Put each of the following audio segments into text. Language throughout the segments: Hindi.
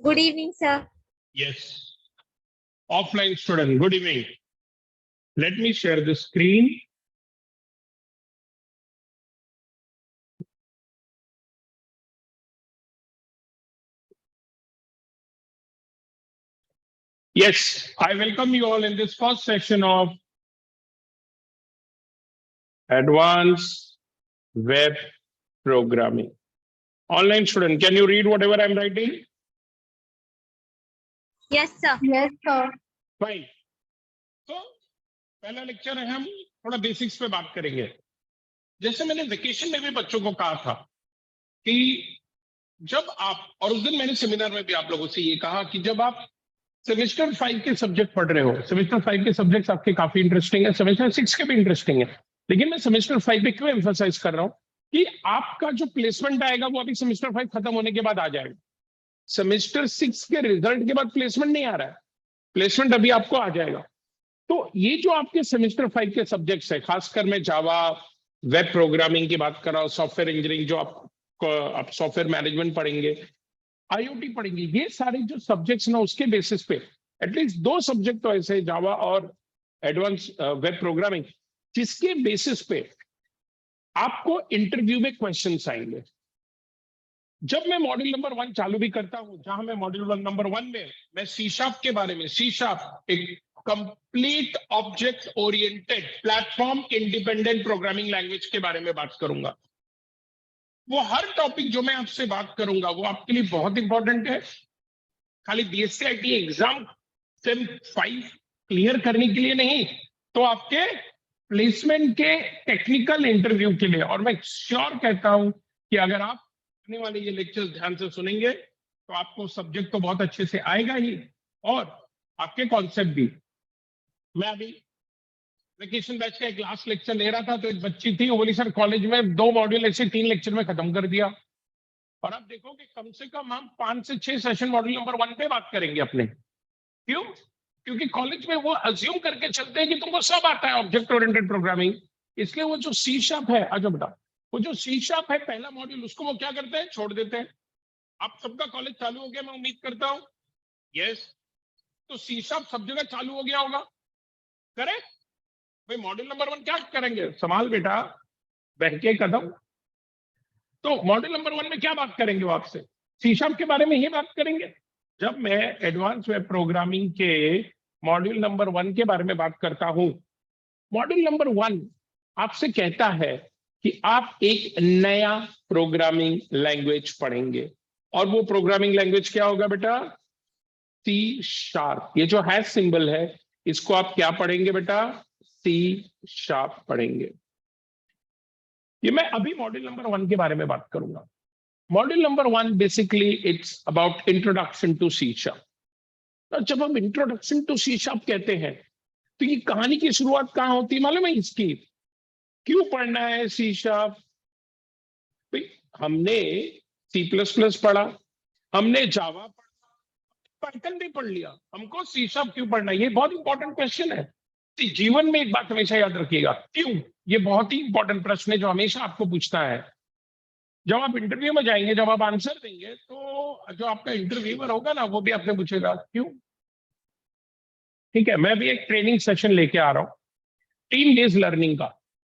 Good evening, sir. Yes. Offline student, good evening. Let me share the screen. Yes, I welcome you all in this first session of Advanced Web Programming. Online student, can you read whatever I'm writing? Yes, sir. Yes, sir. Fine. तो पहला लेक्चर है, हम थोड़ा बेसिक्स पे बात करेंगे। जैसे मैंने वेकेशन में भी बच्चों को कहा था कि जब आप, और उस दिन मैंने सेमिनार में भी आप लोगों से ये कहा कि जब आप सेमेस्टर 5 के सब्जेक्ट पढ़ रहे हो, सेमेस्टर 5 के सब्जेक्ट्स आपके काफी इंटरेस्टिंग है, सेमेस्टर 6 के भी इंटरेस्टिंग है, लेकिन मैं सेमेस्टर 5 पे क्यों एम्फसाइज कर रहा हूँ कि आपका जो प्लेसमेंट आएगा वो अभी सेमेस्टर 5 खत्म होने के बाद आ जाएगा। सेमेस्टर 6 के रिजल्ट के बाद प्लेसमेंट नहीं आ रहा है, प्लेसमेंट अभी आपको आ जाएगा। तो ये जो आपके सेमेस्टर 5 के सब्जेक्ट्स है, खासकर मैं जावा, वेब प्रोग्रामिंग की बात कर रहा हूँ, सॉफ्टवेयर इंजीनियरिंग जो आप सॉफ्टवेयर मैनेजमेंट पढ़ेंगे, आईओटी पढ़ेंगे, ये सारे जो सब्जेक्ट्स ना उसके बेसिस पे एटलीस्ट 2 सब्जेक्ट तो ऐसे जावा और एडवांस वेब प्रोग्रामिंग, जिसके बेसिस पे आपको इंटरव्यू में क्वेश्चंस आएंगे। जब मैं मॉड्यूल नंबर 1 चालू भी करता हूं, जहां मैं मॉड्यूल नंबर 1 में मैं सी शार्प के बारे में, सी शार्प एक complete object oriented platform independent programming language के बारे में बात करूंगा। वो हर टॉपिक जो मैं आपसे बात करूंगा वो आपके लिए बहुत इंपॉर्टेंट है, खाली बीएससी एग्जाम सेम 5 क्लियर करने के लिए नहीं, तो आपके प्लेसमेंट के टेक्निकल इंटरव्यू के लिए। और मैं श्योर कहता हूं कि अगर आप आने वाले ये लेक्चर्स ध्यान से सुनेंगे तो आपको सब्जेक्ट तो बहुत अच्छे से आएगा ही, और आपके कॉन्सेप्ट भी। मैं अभी वेकेशन बैच का एक लास्ट लेक्चर ले रहा था, तो एक बच्ची थी, वो बोली सर कॉलेज में 2 मॉड्यूल ऐसे 3 लेक्चर में खत्म कर दिया। और आप देखो कि कम से कम हम 5 से 6 सेशन मॉड्यूल नंबर 1 पे बात करेंगे अपने। क्यों? क्योंकि कॉलेज में वो अज्यूम करके चलते हैं कि तुमको सब आता है ऑब्जेक्ट ओरिएंटेड प्रोग्रामिंग, इसलिए वो जो सी शार्प है, आजो बेटा, वो जो सी शार्प है पहला मॉड्यूल, उसको वो क्या करते हैं, छोड़ देते हैं। आप सबका कॉलेज चालू हो गया, मैं उम्मीद करता हूं। यस, तो सी शार्प सब जगह चालू हो गया होगा, करेक्ट? भाई मॉड्यूल नंबर 1 क्या करेंगे, संभाल बेटा, बहके कदम। तो मॉड्यूल नंबर 1 में क्या बात करेंगे वो आपसे, सी शार्प के बारे में ही बात करेंगे। जब मैं एडवांस वेब प्रोग्रामिंग के मॉड्यूल नंबर 1 के बारे में बात करता हूं, मॉड्यूल नंबर 1 आपसे कहता है कि आप एक नया प्रोग्रामिंग लैंग्वेज पढ़ेंगे, और वो प्रोग्रामिंग लैंग्वेज क्या होगा बेटा, सी शार्प। ये जो हैश सिंबल है, इसको आप क्या पढ़ेंगे बेटा, सी शार्प पढ़ेंगे। ये मैं अभी मॉड्यूल नंबर 1 के बारे में बात करूंगा। Module number 1 basically it's about introduction to C sharp. जब हम इंट्रोडक्शन टू सी शार्प कहते हैं, तो ये कहानी की शुरुआत कहां होती है मालूम है इसकी? क्यों पढ़ना है सी शार्प? हमने C++ पढ़ा, हमने जावा पढ़ा, पाइथन भी पढ़ लिया, हमको सी शार्प क्यों पढ़ना है? ये बहुत इंपॉर्टेंट क्वेश्चन है। जीवन में एक बात हमेशा याद रखिएगा, क्यों, ये बहुत ही इंपॉर्टेंट प्रश्न है जो हमेशा आपको पूछता है। जब आप इंटरव्यू में जाएंगे, जब आप आंसर देंगे, तो जो आपका इंटरव्यूअर होगा ना, वो भी आपने पूछेगा क्यों। ठीक है, मैं भी एक ट्रेनिंग सेशन लेके आ रहा हूँ 3 डेज लर्निंग का,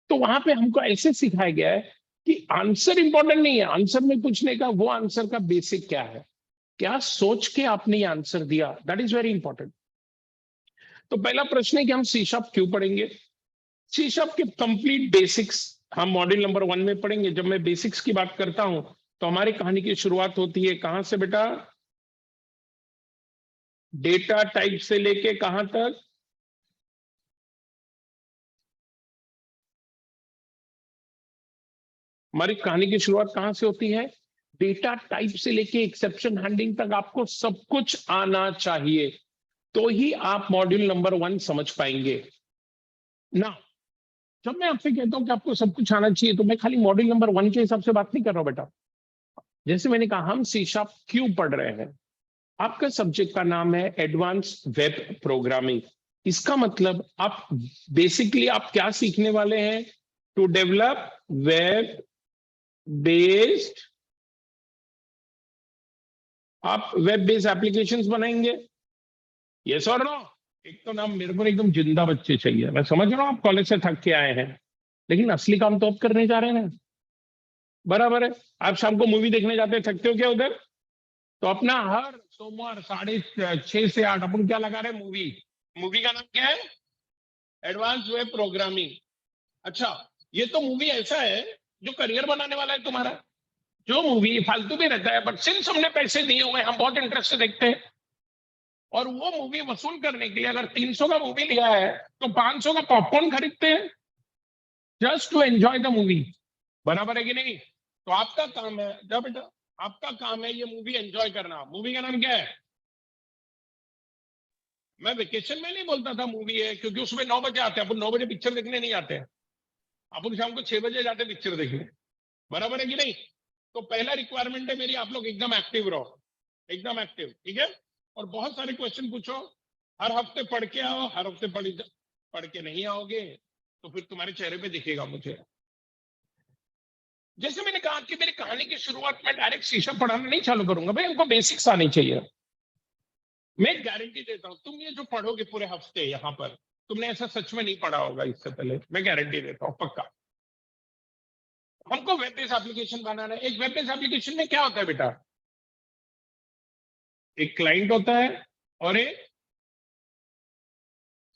तो वहां पे हमको ऐसे सिखाया गया है कि आंसर इंपॉर्टेंट नहीं है, आंसर में पूछने का वो आंसर का बेसिक क्या है, क्या सोच के आपने ये आंसर दिया, दैट इज वेरी इंपॉर्टेंट। तो पहला प्रश्न है कि हम सी शार्प क्यों पढ़ेंगे। सी शार्प के कंप्लीट बेसिक्स हम मॉड्यूल नंबर 1 में पढ़ेंगे। जब मैं बेसिक्स की बात करता हूं, तो हमारी कहानी की शुरुआत होती है कहां से बेटा, डेटा टाइप से लेके कहां तक, हमारी कहानी की शुरुआत कहां से होती है, डेटा टाइप से लेके एक्सेप्शन हैंडलिंग तक आपको सब कुछ आना चाहिए, तो ही आप मॉड्यूल नंबर 1 समझ पाएंगे ना। जब मैं आपसे कहता हूं कि आपको सब कुछ आना चाहिए, तो मैं खाली मॉड्यूल नंबर 1 के हिसाब से बात नहीं कर रहा हूं बेटा। जैसे मैंने कहा, हम सी शार्प क्यों पढ़ रहे हैं, आपका सब्जेक्ट का नाम है एडवांस वेब प्रोग्रामिंग। इसका मतलब आप बेसिकली आप क्या सीखने वाले हैं, टू डेवलप वेब बेस्ड आप वेब बेस्ड एप्लीकेशंस बनाएंगे, यस और नो? एक तो ना मेरे को एकदम जिंदा बच्चे चाहिए। मैं समझ रहा हूँ आप कॉलेज से थक के आए हैं, लेकिन असली काम तो आप करने जा रहे हैं ना, बराबर है? आप शाम को मूवी देखने जाते हैं, थकते हो क्या उधर? तो अपना हर सोमवार 6:30 से 8 अपन क्या लगा रहे हैं? मूवी। मूवी का नाम क्या है? Advance web programming. अच्छा, ये तो मूवी ऐसा है जो करियर बनाने वाला है तुम्हारा। जो मूवी फालतू भी रहता है, बट सिंस हमने पैसे दिए हुए हम बहुत इंटरेस्ट से देखते हैं। और वो मूवी वसूल करने के लिए अगर 300 का मूवी लिया है तो 500 का पॉपकॉर्न खरीदते हैं, just to enjoy the movie. बराबर है कि नहीं? तो आपका काम है, जब बेटा आपका काम है ये मूवी एंजॉय करना। मूवी का नाम क्या है? मैं वेकेशन में नहीं बोलता था मूवी है, क्योंकि उसमें 9 बजे आते हैं, अपन 9 बजे पिक्चर देखने नहीं आते हैं, अपन शाम को 6 बजे जाते हैं पिक्चर देखने। बराबर है कि नहीं? तो पहला रिक्वायरमेंट है मेरी, आप लोग एकदम एक्टिव रहो, एकदम एक्टिव, ठीक है? और बहुत सारे क्वेश्चन पूछो, हर हफ्ते पढ़ के आओ। हर हफ्ते पढ़ के नहीं आओगे तो फिर तुम्हारे चेहरे पे दिखेगा मुझे। जैसे मैंने कहा कि मेरी कहानी की शुरुआत में डायरेक्ट शीशा पढ़ाना नहीं चालू करूंगा भाई, हमको बेसिक्स आनी चाहिए। मैं गारंटी देता हूं तुम ये जो पढ़ोगे पूरे हफ्ते यहाँ पर, तुमने ऐसा सच में नहीं पढ़ा होगा इससे पहले, मैं गारंटी देता हूँ पक्का। हमको वेब बेस्ड एप्लीकेशन बनाना है। एक वेब बेस्ड एप्लीकेशन में क्या होता है बेटा? एक क्लाइंट होता है और एक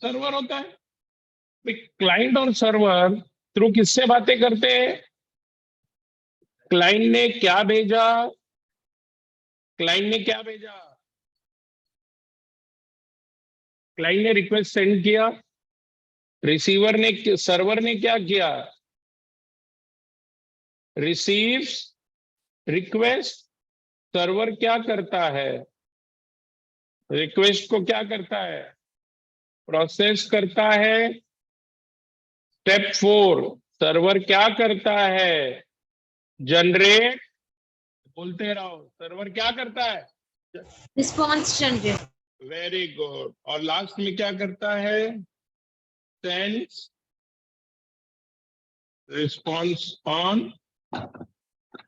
सर्वर होता है। क्लाइंट और सर्वर थ्रू किससे बातें करते हैं? क्लाइंट ने क्या भेजा? क्लाइंट ने क्या भेजा? क्लाइंट ने रिक्वेस्ट सेंड किया, रिसीवर ने सर्वर ने क्या किया? Receives request. सर्वर क्या करता है? रिक्वेस्ट को क्या करता है? प्रोसेस करता है। स्टेप 4, सर्वर क्या करता है? जनरेट। बोलते रहो, सर्वर क्या करता है? Response generate. Very good. और लास्ट में क्या करता है? Sends response on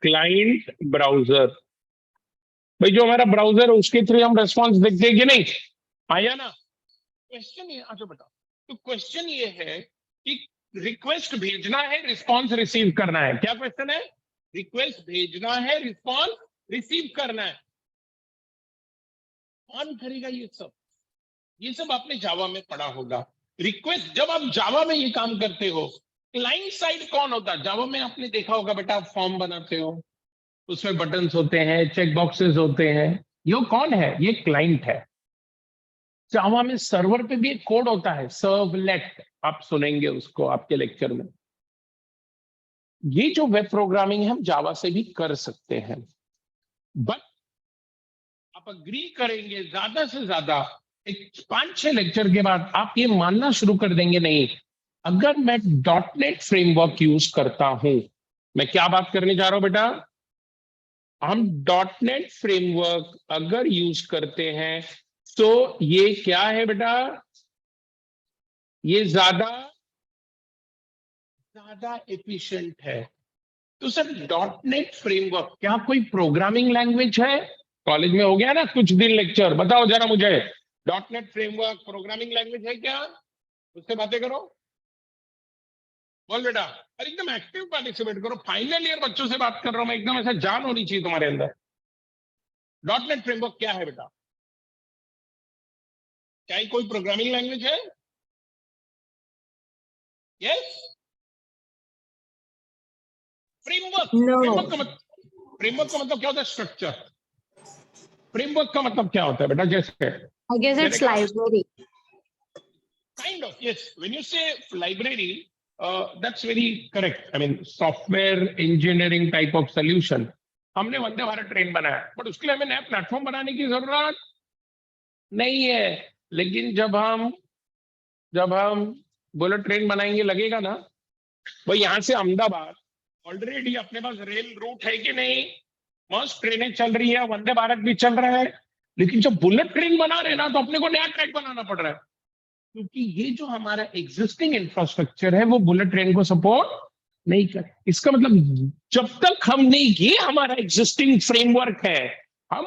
client browser. भाई जो हमारा ब्राउजर है उसके थ्रू हम रेस्पॉन्स देखते हैं कि नहीं? आया ना क्वेश्चन? ये अच्छा बेटा, तो क्वेश्चन ये है कि रिक्वेस्ट भेजना है, रिस्पॉन्स रिसीव करना है। क्या क्वेश्चन है? रिक्वेस्ट भेजना है, रिस्पॉन्स रिसीव करना है। कौन करेगा ये सब? ये सब आपने जावा में पढ़ा होगा। रिक्वेस्ट, जब आप जावा में ये काम करते हो, क्लाइंट साइड कौन होता है? जावा में आपने देखा होगा बेटा, आप फॉर्म बनाते हो, उसमें बटन्स होते हैं, चेक बॉक्सेस होते हैं, ये कौन है? ये क्लाइंट है। जावा में सर्वर पे भी एक कोड होता है, सर्वलेट, आप सुनेंगे उसको आपके लेक्चर में। ये जो वेब प्रोग्रामिंग है हम जावा से भी कर सकते हैं, बट आप अग्री करेंगे ज्यादा से ज्यादा एक 5-6 लेक्चर के बाद आप ये मानना शुरू कर देंगे, नहीं अगर मैं .NET फ्रेमवर्क यूज करता हूं, मैं क्या बात करने जा रहा हूं बेटा? हम .NET फ्रेमवर्क अगर यूज करते हैं तो ये क्या है बेटा? ये ज्यादा एफिशिएंट है। तो सर .NET फ्रेमवर्क क्या कोई प्रोग्रामिंग लैंग्वेज है? कॉलेज में हो गया ना कुछ दिन लेक्चर, बताओ जरा मुझे, .NET फ्रेमवर्क प्रोग्रामिंग लैंग्वेज है क्या? उससे बातें करो, बोल बेटा। और एकदम एक्टिव पार्टिसिपेट करो, फाइनल ईयर बच्चों से बात कर रहा हूं मैं, एकदम ऐसा जान होनी चाहिए तुम्हारे अंदर। .NET फ्रेमवर्क क्या है बेटा? क्या ही कोई प्रोग्रामिंग लैंग्वेज है? यस। फ्रेमवर्क, फ्रेमवर्क का मतलब क्या होता है? स्ट्रक्चर। फ्रेमवर्क का मतलब क्या होता है बेटा? जैसे I guess it's library. Kind of, yes. When you say library, that's very correct. I mean, software engineering type of solution. हमने वंदे भारत ट्रेन बनाया, बट उसके लिए हमें नया प्लेटफॉर्म बनाने की जरूरत नहीं है। लेकिन जब हम बुलेट ट्रेन बनाएंगे, लगेगा ना भाई यहाँ से अहमदाबाद ऑलरेडी अपने पास रेल रूट है कि नहीं? मस्त ट्रेनें चल रही है, वंदे भारत भी चल रहा है, लेकिन जब बुलेट ट्रेन बना रहे ना तो अपने को नया ट्रैक बनाना पड़ रहा है, क्योंकि ये जो हमारा एग्जिस्टिंग इंफ्रास्ट्रक्चर है वो बुलेट ट्रेन को सपोर्ट नहीं कर। इसका मतलब जब तक हम नहीं, ये हमारा एग्जिस्टिंग फ्रेमवर्क है, हम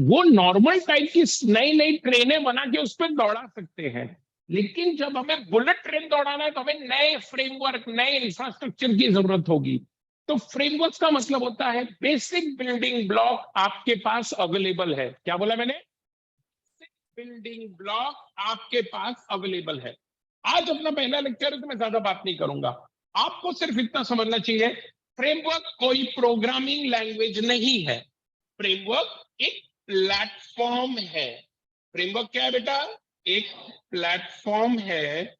वो नॉर्मल टाइप की नई नई ट्रेनें बना के उस पर दौड़ा सकते हैं, लेकिन जब हमें बुलेट ट्रेन दौड़ाना है तो हमें नए फ्रेमवर्क, नए इंफ्रास्ट्रक्चर की जरूरत होगी। तो फ्रेमवर्क का मतलब होता है बेसिक बिल्डिंग ब्लॉक आपके पास अवेलेबल है। क्या बोला मैंने? बिल्डिंग ब्लॉक आपके पास अवेलेबल है। आज अपना पहला लेक्चर है तो मैं ज्यादा बात नहीं करूंगा, आपको सिर्फ इतना समझना चाहिए, फ्रेमवर्क कोई प्रोग्रामिंग लैंग्वेज नहीं है, फ्रेमवर्क एक प्लेटफॉर्म है। फ्रेमवर्क क्या है बेटा? एक प्लेटफॉर्म है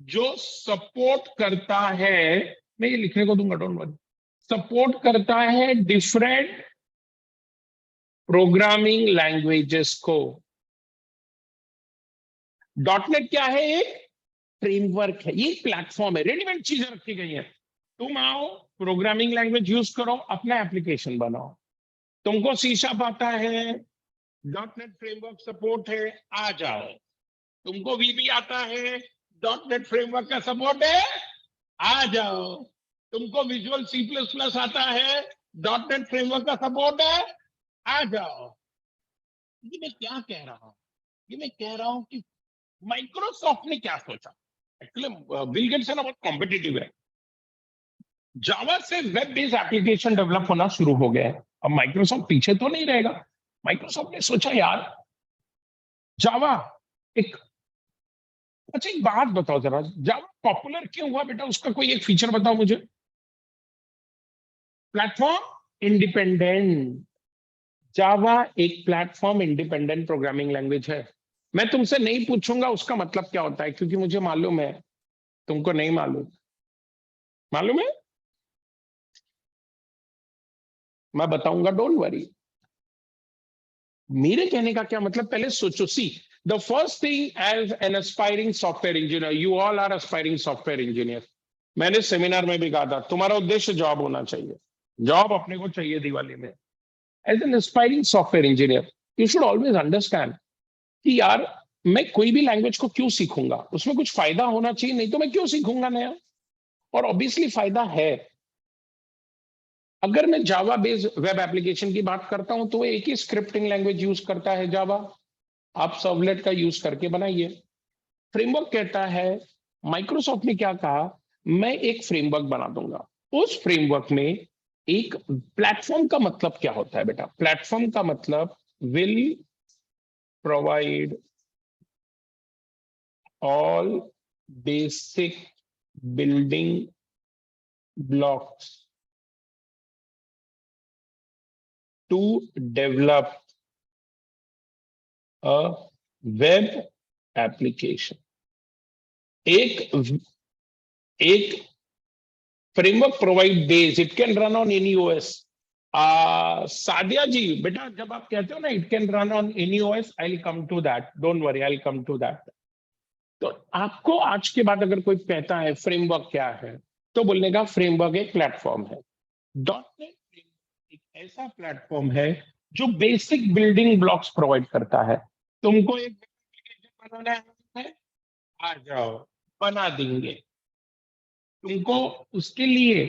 जो सपोर्ट करता है, मैं ये लिखने को दूंगा, डोंट वरी, सपोर्ट करता है डिफरेंट प्रोग्रामिंग लैंग्वेजेस को। डॉटनेट क्या है? एक फ्रेमवर्क है, ये प्लेटफॉर्म है, रेडीमेड चीजें रखी गई हैं। तुम आओ, प्रोग्रामिंग लैंग्वेज यूज करो, अपना एप्लीकेशन बनाओ। तुमको सी शार्प आता है, डॉटनेट फ्रेमवर्क सपोर्ट है, आ जाओ। तुमको वीबी आता है, डॉटनेट फ्रेमवर्क का सपोर्ट है, आ जाओ। तुमको विजुअल सी प्लस प्लस आता है, डॉटनेट फ्रेमवर्क का सपोर्ट है, आ जाओ। ये मैं क्या कह रहा हूं? ये मैं कह रहा हूं कि माइक्रोसॉफ्ट ने क्या सोचा। एक्चुअली बिल गेट्स है ना, बहुत कॉम्पिटिटिव है। जावा से वेब बेस्ड एप्लीकेशन डेवलप होना शुरू हो गया है, अब माइक्रोसॉफ्ट पीछे तो नहीं रहेगा। माइक्रोसॉफ्ट ने सोचा यार जावा एक, अच्छा एक बात बताओ जरा, जावा पॉपुलर क्यों हुआ बेटा? उसका कोई एक फीचर बताओ मुझे। Platform independent. जावा एक प्लेटफॉर्म इंडिपेंडेंट प्रोग्रामिंग लैंग्वेज है। मैं तुमसे नहीं पूछूंगा उसका मतलब क्या होता है, क्योंकि मुझे मालूम है तुमको नहीं मालूम। मालूम है? मैं बताऊंगा, डोंट वरी। मेरे कहने का क्या मतलब, पहले सोचो। See, the first thing, as an aspiring software engineer, you all are aspiring software engineer. मैंने सेमिनार में भी कहा था तुम्हारा उद्देश्य जॉब होना चाहिए, जॉब अपने को चाहिए दिवाली में। As an aspiring software engineer you should always understand कि यार मैं कोई भी लैंग्वेज को क्यों सीखूंगा, उसमें कुछ फायदा होना चाहिए, नहीं तो मैं क्यों सीखूंगा नया। और ऑब्वियसली फायदा है। अगर मैं जावा बेस्ड वेब एप्लीकेशन की बात करता हूं तो वो एक ही स्क्रिप्टिंग लैंग्वेज यूज करता है, जावा। आप सर्वलेट का यूज करके बनाइए। फ्रेमवर्क कहता है, माइक्रोसॉफ्ट ने क्या कहा, मैं एक फ्रेमवर्क बना दूंगा। उस फ्रेमवर्क में एक प्लेटफॉर्म का मतलब क्या होता है बेटा? प्लेटफॉर्म का मतलब will provide all basic building blocks to develop a web application. एक एक framework provide base, it can run on any OS. Sadia ji बेटा, जब आप कहते हो ना it can run on any OS, I will come to that, don't worry, I will come to that. तो आपको आज के बाद अगर कोई कहता है फ्रेमवर्क क्या है, तो बोलने का फ्रेमवर्क एक प्लेटफॉर्म है। डॉटनेट फ्रेमवर्क एक ऐसा प्लेटफॉर्म है जो बेसिक बिल्डिंग ब्लॉक्स प्रोवाइड करता है। तुमको एक एप्लीकेशन बनाना है, आ जाओ, बना देंगे। तुमको उसके लिए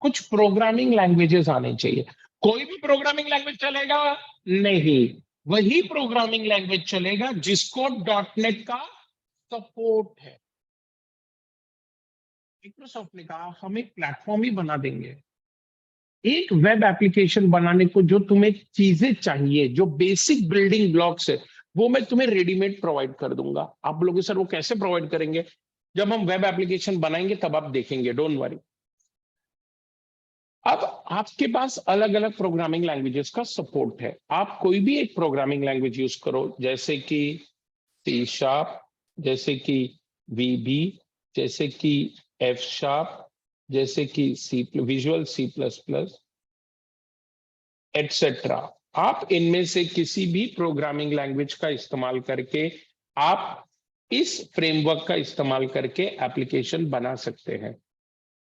कुछ प्रोग्रामिंग लैंग्वेजेस आने चाहिए। कोई भी प्रोग्रामिंग लैंग्वेज चलेगा? नहीं, वही प्रोग्रामिंग लैंग्वेज चलेगा जिसको डॉटनेट का सपोर्ट है। माइक्रोसॉफ्ट ने कहा हम एक प्लेटफॉर्म ही बना देंगे, एक वेब एप्लीकेशन बनाने को जो तुम्हें चीजें चाहिए, जो बेसिक बिल्डिंग ब्लॉक्स है, वो मैं तुम्हें रेडीमेड प्रोवाइड कर दूंगा। आप बोलोगे सर वो कैसे प्रोवाइड करेंगे? जब हम वेब एप्लीकेशन बनाएंगे तब आप देखेंगे, डोंट वरी। अब आपके पास अलग अलग प्रोग्रामिंग लैंग्वेजेस का सपोर्ट है। आप कोई भी एक प्रोग्रामिंग लैंग्वेज यूज करो, जैसे कि सी शार्प, जैसे कि वीबी, जैसे कि एफ शार्प, जैसे कि C, Visual C plus plus, etcetera. आप इनमें से किसी भी प्रोग्रामिंग लैंग्वेज का इस्तेमाल करके आप इस फ्रेमवर्क का इस्तेमाल करके एप्लीकेशन बना सकते हैं।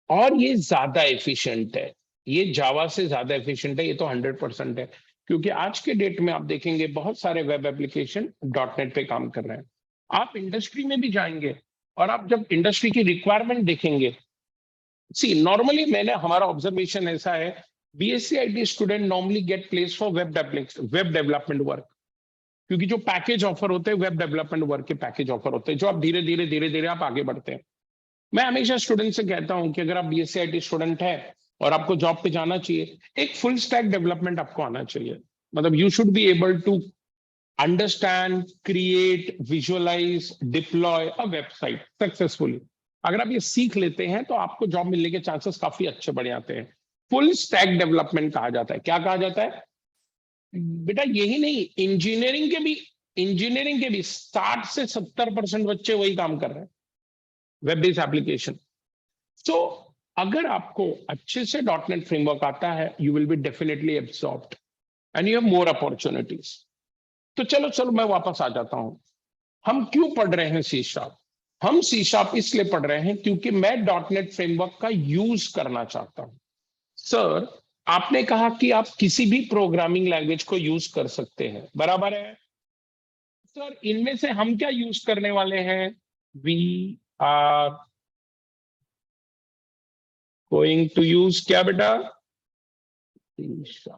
और ये ज्यादा एफिशिएंट है, ये जावा से ज्यादा एफिशिएंट है, ये तो 100% है। क्योंकि आज के डेट में आप देखेंगे बहुत सारे वेब एप्लीकेशन डॉटनेट पे काम कर रहे हैं। आप इंडस्ट्री में भी जाएंगे और आप जब इंडस्ट्री की रिक्वायरमेंट देखेंगे, सी नॉर्मली मैंने, हमारा ऑब्जर्वेशन ऐसा है BSc IT student normally get place for web development work, क्योंकि जो पैकेज ऑफर होते हैं वेब डेवलपमेंट वर्क के पैकेज ऑफर होते हैं, जो आप धीरे धीरे आप आगे बढ़ते हैं। मैं हमेशा स्टूडेंट से कहता हूं कि अगर आप BSc IT स्टूडेंट है और आपको जॉब पे जाना चाहिए, एक फुल स्टैक डेवलपमेंट आपको आना चाहिए। मतलब you should be able to understand, create, visualize, deploy a website successfully. अगर आप ये सीख लेते हैं तो आपको जॉब मिलने के चांसेस काफी अच्छे बढ़ जाते हैं। फुल स्टैक डेवलपमेंट कहा जाता है। क्या कहा जाता है बेटा? यही नहीं, इंजीनियरिंग के भी 60 से 70% बच्चे वही काम कर रहे हैं, वेब बेस्ड एप्लीकेशन। तो अगर आपको अच्छे से .NET फ्रेमवर्क आता है, you will be definitely absorbed and you have more opportunities. तो चलो मैं वापस आ जाता हूं। हम क्यों पढ़ रहे हैं C#? हम C# इसलिए पढ़ रहे हैं क्योंकि मैं .NET फ्रेमवर्क का यूज करना चाहता हूं। सर, आपने कहा कि आप किसी भी प्रोग्रामिंग लैंग्वेज को यूज कर सकते हैं, बराबर है सर। इनमें से हम क्या यूज करने वाले हैं? We are going to use क्या बेटा? C#।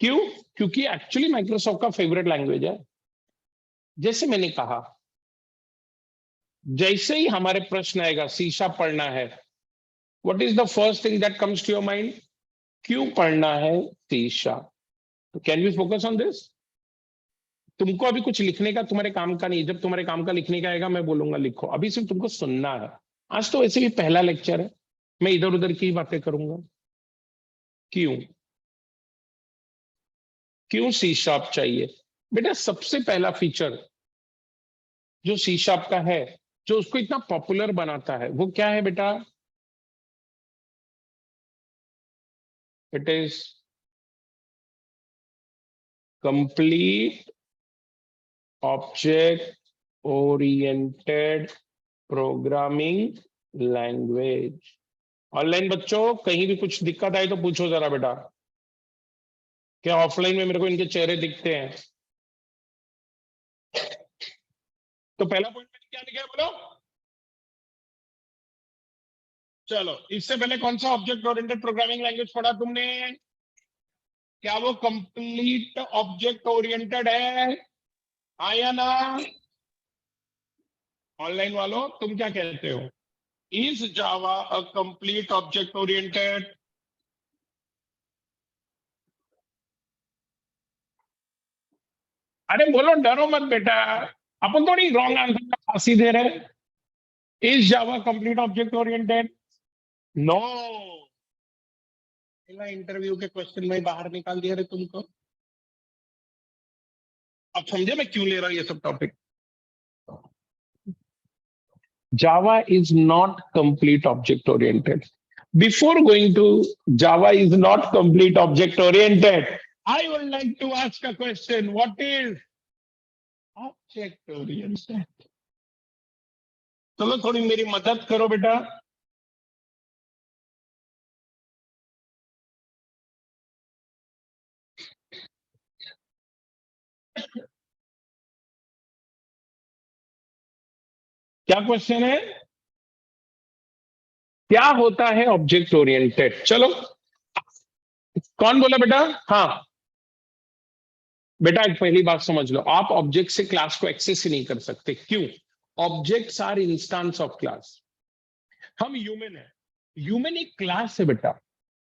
क्यों? क्योंकि एक्चुअली माइक्रोसॉफ्ट का फेवरेट लैंग्वेज है। जैसे मैंने कहा, जैसे ही हमारे प्रश्न आएगा C# पढ़ना है, what is the first thing that comes to your mind? क्यों पढ़ना है C#? तो can we focus on this? तुमको अभी कुछ लिखने का तुम्हारे काम का नहीं। जब तुम्हारे काम का लिखने का आएगा मैं बोलूंगा लिखो, अभी सिर्फ तुमको सुनना है। आज तो वैसे भी पहला लेक्चर है, मैं इधर उधर की बातें करूंगा। क्यों क्यों C# चाहिए बेटा? सबसे पहला फीचर जो C# का है, जो उसको इतना पॉपुलर बनाता है, वो क्या है बेटा? It is complete object oriented programming language. Online बच्चों, कहीं भी कुछ दिक्कत आए तो पूछो जरा बेटा। क्या ऑफलाइन में मेरे को इनके चेहरे दिखते हैं? तो पहला पॉइंट मैंने क्या लिखा है बोलो? चलो, इससे पहले कौन सा ऑब्जेक्ट ओरिएंटेड प्रोग्रामिंग लैंग्वेज पढ़ा तुमने? क्या वो कंप्लीट ऑब्जेक्ट ओरिएंटेड है? हाँ या ना? ऑनलाइन वालों, तुम क्या कहते हो? Is Java a complete object oriented? अरे बोलो, डरो मत बेटा, अपन थोड़ी रॉन्ग आंसर का फांसी दे रहे। Is Java complete object oriented? No. पहला इंटरव्यू के क्वेश्चन में बाहर निकाल दिया रे तुमको। अब समझे मैं क्यों ले रहा हूं ये सब topic? Java is not complete object oriented. Before going to Java is not complete object oriented, I would like to ask a question. What is object oriented? चलो थोड़ी मेरी मदद करो बेटा। क्या क्वेश्चन है? क्या होता है ऑब्जेक्ट ओरिएंटेड? चलो, कौन बोला बेटा? हाँ बेटा, एक पहली बात समझ लो, आप ऑब्जेक्ट से क्लास को एक्सेस ही नहीं कर सकते। क्यों? Objects are instance of class. हम ह्यूमन है, ह्यूमन एक क्लास है बेटा।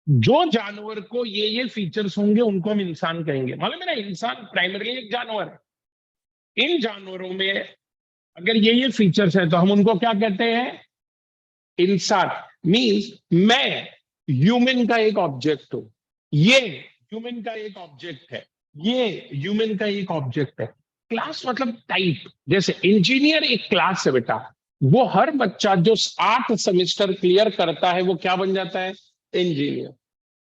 जो जानवर को ये फीचर्स होंगे उनको हम इंसान कहेंगे। मालूम है ना, इंसान प्राइमरीली एक जानवर है। इन जानवरों में अगर ये फीचर्स है तो हम उनको क्या कहते हैं? इंसान। मींस मैं ह्यूमन का एक ऑब्जेक्ट हूं, ये ह्यूमन का एक ऑब्जेक्ट है, ये ह्यूमन का एक ऑब्जेक्ट है। क्लास मतलब टाइप। जैसे इंजीनियर एक क्लास है बेटा, वो हर बच्चा जो 8 सेमेस्टर क्लियर करता है वो क्या बन जाता है? इंजीनियर।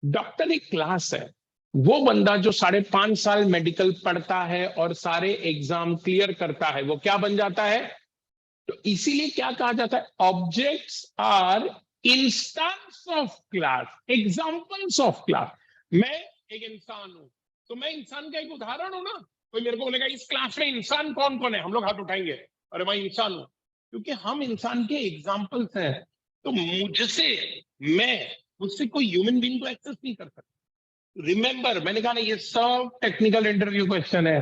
डॉक्टर एक क्लास है, वो बंदा जो 5.5 साल मेडिकल पढ़ता है और सारे एग्जाम क्लियर करता है वो क्या बन जाता है? तो इसीलिए क्या कहा जाता है? Objects are instance of class, examples of class. मैं एक इंसान हूं, तो मैं इंसान का एक उदाहरण हूं ना। कोई मेरे को बोलेगा इस क्लास में इंसान कौन कौन है, हम लोग हाथ उठाएंगे, अरे भाई इंसान हूं, क्योंकि हम इंसान के एग्जाम्पल्स हैं। तो मुझसे मैं उससे कोई ह्यूमन बीइंग को एक्सेस नहीं कर सकता। रिमेंबर, मैंने कहा ना ये सब टेक्निकल इंटरव्यू क्वेश्चन है।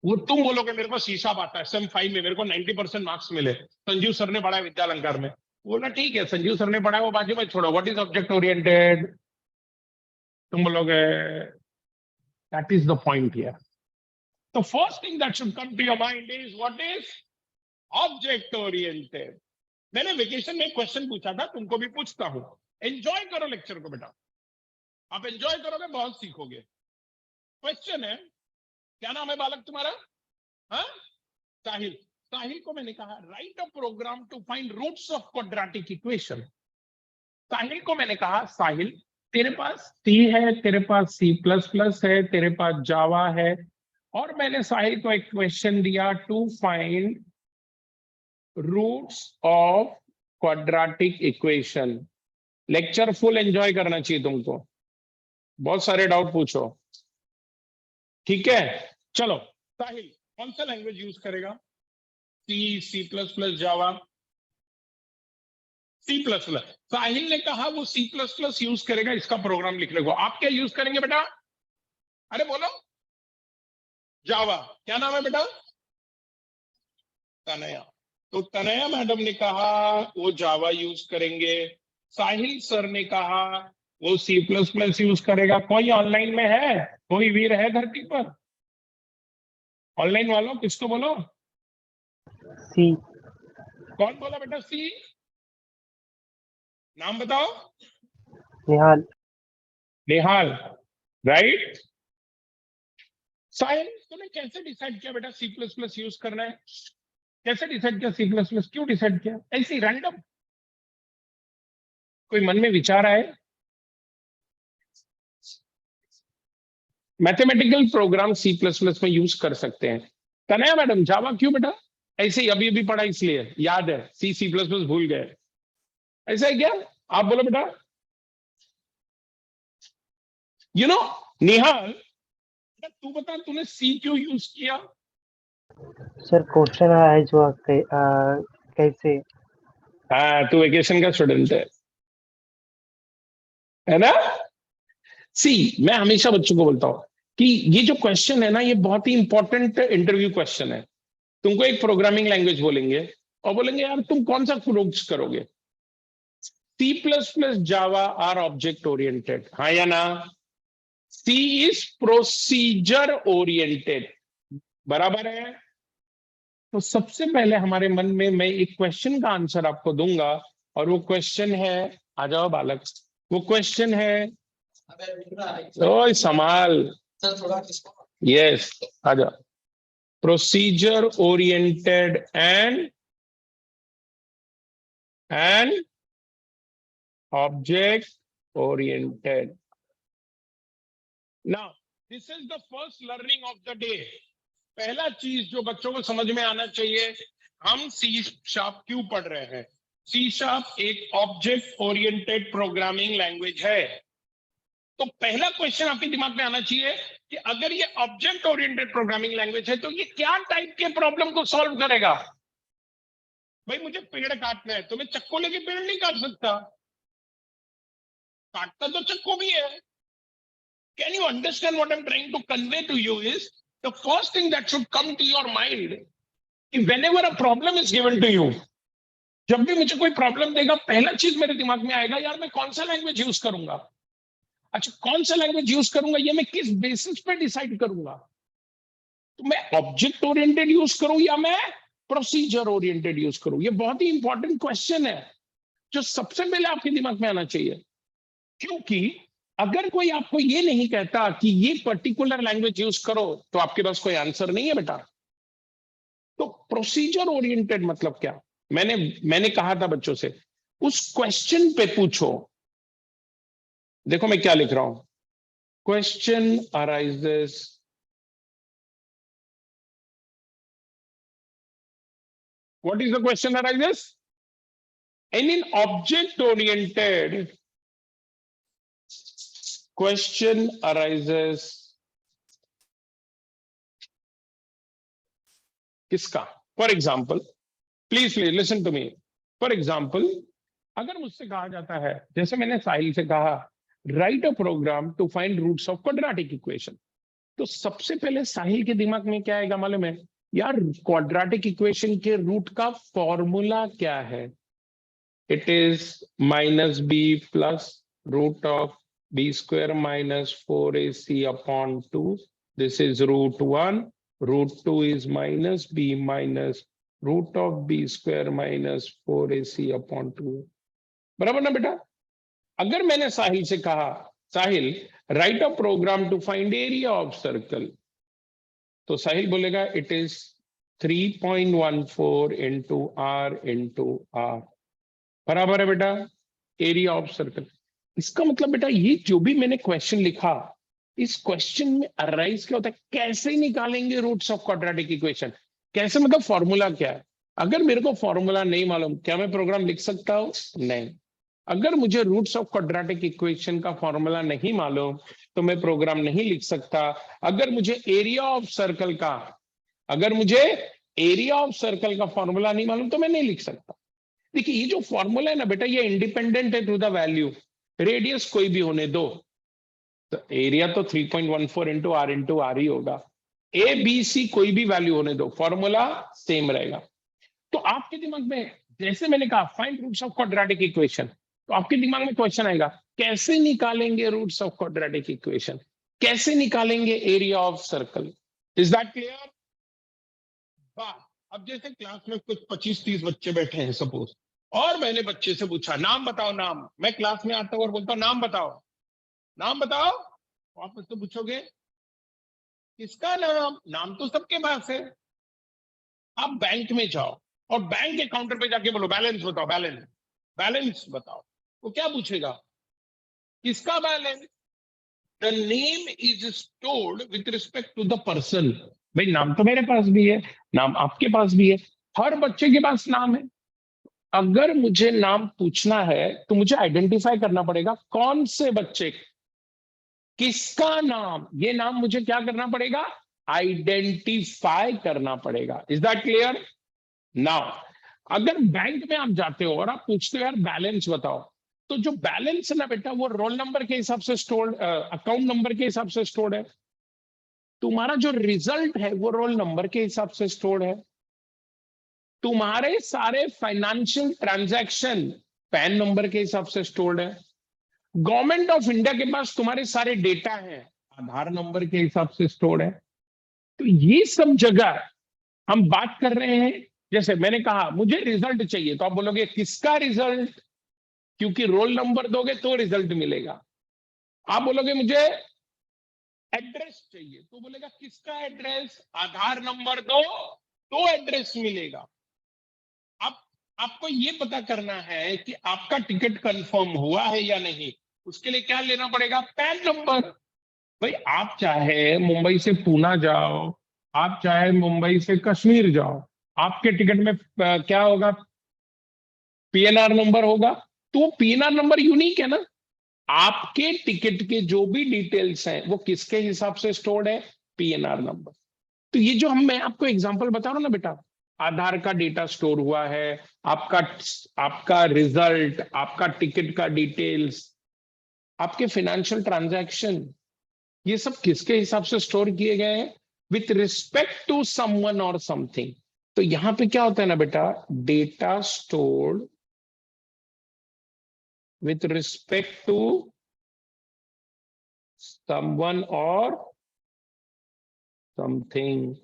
वो तुम बोलोगे मेरे को सी# आता है, SM5 में मेरे को 90% मार्क्स मिले, संजीव सर ने पढ़ाया विद्यालंकार में, बोला ठीक है संजीव सर ने पढ़ाया, वो बाजू में छोड़ो, व्हाट इज ऑब्जेक्ट ओरिएंटेड, तुम बोलोगे that is the point here. The first thing that should come to your mind is what is object oriented। मैंने वेकेशन में क्वेश्चन पूछा था, तुमको भी पूछता हूं, एंजॉय करो लेक्चर को बेटा, आप एंजॉय करोगे बहुत सीखोगे। क्वेश्चन है, क्या नाम है बालक तुम्हारा? हाँ, साहिल। साहिल को मैंने कहा write a program to find roots of quadratic equation. Sahil को मैंने कहा साहिल तेरे पास C है, तेरे पास C++ है, तेरे पास जावा है, और मैंने साहिल को एक क्वेश्चन दिया to find roots of quadratic equation. Lecture full enjoy करना चाहिए तुमको, बहुत सारे डाउट पूछो, ठीक है? चलो, साहिल कौन सा लैंग्वेज यूज करेगा? C++, जावा, C++। साहिल ने कहा वो C++ यूज करेगा इसका प्रोग्राम लिखने को। आप क्या यूज करेंगे बेटा? अरे बोलो। जावा। क्या नाम है बेटा? तनया। तो तनया मैडम ने कहा वो जावा यूज करेंगे, साहिल सर ने कहा वो C++ यूज करेगा। कोई ऑनलाइन में है? कोई वीर है धरती पर? ऑनलाइन वालों किसको बोलो? सी। कौन बोला बेटा C? नाम बताओ। निहाल। निहाल, राइट। साहिल तूने कैसे डिसाइड किया बेटा C++ यूज करना है? कैसे डिसाइड किया C++? क्यों डिसाइड किया? ऐसी रैंडम कोई मन में विचार आए? मैथमेटिकल प्रोग्राम C++ में यूज कर सकते हैं। तनया मैडम जावा क्यों बेटा? ऐसे ही अभी अभी पढ़ा इसलिए याद है, C++ भूल गए, ऐसा है क्या? आप बोलो बेटा। यू नो निहाल, तू बता तूने C क्यों यूज किया? सर क्वेश्चन आया है जो कैसे। हाँ, तू वेकेशन का स्टूडेंट है ना? सी, मैं हमेशा बच्चों को बोलता हूं कि ये जो क्वेश्चन है ना, ये बहुत ही इंपॉर्टेंट इंटरव्यू क्वेश्चन है। तुमको एक प्रोग्रामिंग लैंग्वेज बोलेंगे और बोलेंगे यार तुम कौन सा कोर्स करोगे? C++, Java are object oriented, हाँ या ना? C इज प्रोसीजर ओरिएंटेड, बराबर है? तो सबसे पहले हमारे मन में मैं एक क्वेश्चन का आंसर आपको दूंगा, और वो क्वेश्चन है, आ जाओ बालक, वो क्वेश्चन है, ओए संभाल, यस आ जाओ, procedure oriented and object oriented. Now this is the first learning of the day. पहला चीज जो बच्चों को समझ में आना चाहिए, हम C# क्यों पढ़ रहे हैं? C# एक ऑब्जेक्ट ओरिएंटेड प्रोग्रामिंग लैंग्वेज है। तो पहला क्वेश्चन आपके दिमाग में आना चाहिए कि अगर ये ऑब्जेक्ट ओरिएंटेड प्रोग्रामिंग लैंग्वेज है तो ये क्या टाइप के प्रॉब्लम को सॉल्व करेगा? भाई मुझे पेड़ काटना है तो मैं चक्कू लेके पेड़ नहीं काट सकता, काटता तो चक्कू भी है। Can you understand what I am trying to convey to you is the first thing that should come to your mind कि whenever a problem is given to you, जब भी मुझे कोई प्रॉब्लम देगा पहला चीज मेरे दिमाग में आएगा यार मैं कौन सा लैंग्वेज यूज करूंगा। अच्छा कौन सा लैंग्वेज यूज करूंगा ये मैं किस बेसिस पे डिसाइड करूंगा? तो मैं ऑब्जेक्ट ओरिएंटेड यूज करूं या मैं प्रोसीजर ओरिएंटेड यूज करूं? ये बहुत ही इंपॉर्टेंट क्वेश्चन है जो सबसे पहले आपके दिमाग में आना चाहिए, क्योंकि अगर कोई आपको ये नहीं कहता कि ये पर्टिकुलर लैंग्वेज यूज करो तो आपके पास कोई आंसर नहीं है बेटा। तो प्रोसीजर ओरिएंटेड मतलब क्या? मैंने कहा था बच्चों से उस क्वेश्चन पे पूछो। देखो मैं क्या लिख रहा हूं, question arises what is the question arises? In an object oriented question arises किसका? For example, please listen to me. For example, अगर मुझसे कहा जाता है, जैसे मैंने साहिल से कहा, write a program to find roots of quadratic equation, तो सबसे पहले साहिल के दिमाग में क्या आएगा मालूम है? यार क्वाड्रेटिक इक्वेशन के रूट का फॉर्मूला क्या है? It is minus B plus root of B square minus 4ac upon 2. This is root 1. Root 2 is minus B minus root of B square minus 4ac upon 2. बराबर ना बेटा? अगर मैंने साहिल से कहा, Sahil write a program to find area of circle, तो साहिल बोलेगा इट इज 3.14 इंटू आर बराबर है बेटा एरिया ऑफ सर्कल. इसका मतलब बेटा ये जो भी मैंने क्वेश्चन लिखा, इस क्वेश्चन में अराइज क्या होता है, कैसे निकालेंगे रूट्स ऑफ क्वाड्रेटिक इक्वेशन, कैसे मतलब फॉर्मूला क्या है. अगर मेरे को फॉर्मूला नहीं मालूम, क्या मैं प्रोग्राम लिख सकता हूं? नहीं. अगर मुझे रूट्स ऑफ क्वाड्रेटिक इक्वेशन का फॉर्मूला नहीं मालूम तो मैं प्रोग्राम नहीं लिख सकता. अगर मुझे एरिया ऑफ सर्कल का, अगर मुझे एरिया ऑफ सर्कल का फॉर्मूला नहीं मालूम तो मैं नहीं लिख सकता. देखिए ये जो फॉर्मूला है ना बेटा, ये इंडिपेंडेंट है टू द वैल्यू. रेडियस कोई भी होने दो, तो एरिया तो 3.14 इंटू आर ही होगा. ए बी सी कोई भी वैल्यू होने दो, फॉर्मूला सेम रहेगा. तो आपके दिमाग में, जैसे मैंने कहा find roots of quadratic equation, तो आपके दिमाग में क्वेश्चन आएगा कैसे निकालेंगे रूट्स ऑफ क्वाड्रेटिक इक्वेशन, कैसे निकालेंगे area of circle. Is that clear? अब जैसे क्लास में कुछ 25-30 बच्चे बैठे हैं सपोज, और मैंने बच्चे से पूछा नाम बताओ नाम. मैं क्लास में आता हूं और बोलता हूं नाम बताओ, नाम बताओ. आप मुझसे पूछोगे किसका नाम? नाम तो सबके पास है. आप बैंक में जाओ और बैंक के काउंटर पे जाके बोलो बैलेंस बताओ, बैलेंस बताओ, वो क्या पूछेगा? किसका balance? The name is stored with respect to the person. भाई नाम तो मेरे पास भी है, नाम आपके पास भी है, हर बच्चे के पास नाम है. अगर मुझे नाम पूछना है तो मुझे आइडेंटिफाई करना पड़ेगा कौन से बच्चे, किसका नाम. ये नाम मुझे क्या करना पड़ेगा? आइडेंटिफाई करना पड़ेगा. Is that clear? नाउ अगर बैंक में आप जाते हो और आप पूछते हो यार बैलेंस बताओ, तो जो बैलेंस है ना बेटा, वो रोल नंबर के हिसाब से स्टोर्ड, अकाउंट नंबर के हिसाब से स्टोर्ड है. तुम्हारा जो रिजल्ट है वो रोल नंबर के हिसाब से स्टोर्ड है. तुम्हारे सारे फाइनेंशियल ट्रांजैक्शन पैन नंबर के हिसाब से स्टोर्ड है. गवर्नमेंट ऑफ इंडिया के पास तुम्हारे सारे डेटा हैं, आधार नंबर के हिसाब से स्टोर्ड है. तो ये सब जगह हम बात कर रहे हैं. जैसे मैंने कहा मुझे रिजल्ट चाहिए, तो आप बोलोगे किसका रिजल्ट, क्योंकि रोल नंबर दोगे तो रिजल्ट मिलेगा. आप बोलोगे मुझे एड्रेस चाहिए, तो बोलेगा किसका एड्रेस, आधार नंबर दो तो एड्रेस मिलेगा. अब आपको ये पता करना है कि आपका टिकट कंफर्म हुआ है या नहीं, उसके लिए क्या लेना पड़ेगा? Pan number. भाई आप चाहे मुंबई से पूना जाओ, आप चाहे मुंबई से कश्मीर जाओ, आपके टिकट में क्या होगा? पीएनआर नंबर होगा. तो पीएनआर नंबर यूनिक है ना. आपके टिकट के जो भी डिटेल्स हैं वो किसके हिसाब से स्टोर्ड है? PNR number. तो ये जो मैं आपको एग्जांपल बता रहा हूं ना बेटा, आधार का डेटा स्टोर हुआ है, आपका रिजल्ट, आपका टिकट का डिटेल्स, आपके फाइनेंशियल ट्रांजैक्शन, ये सब किसके हिसाब से स्टोर किए गए हैं? विथ रिस्पेक्ट टू समवन और समथिंग. तो यहां पे क्या होता है ना बेटा, data stored with respect to someone और समथिंग.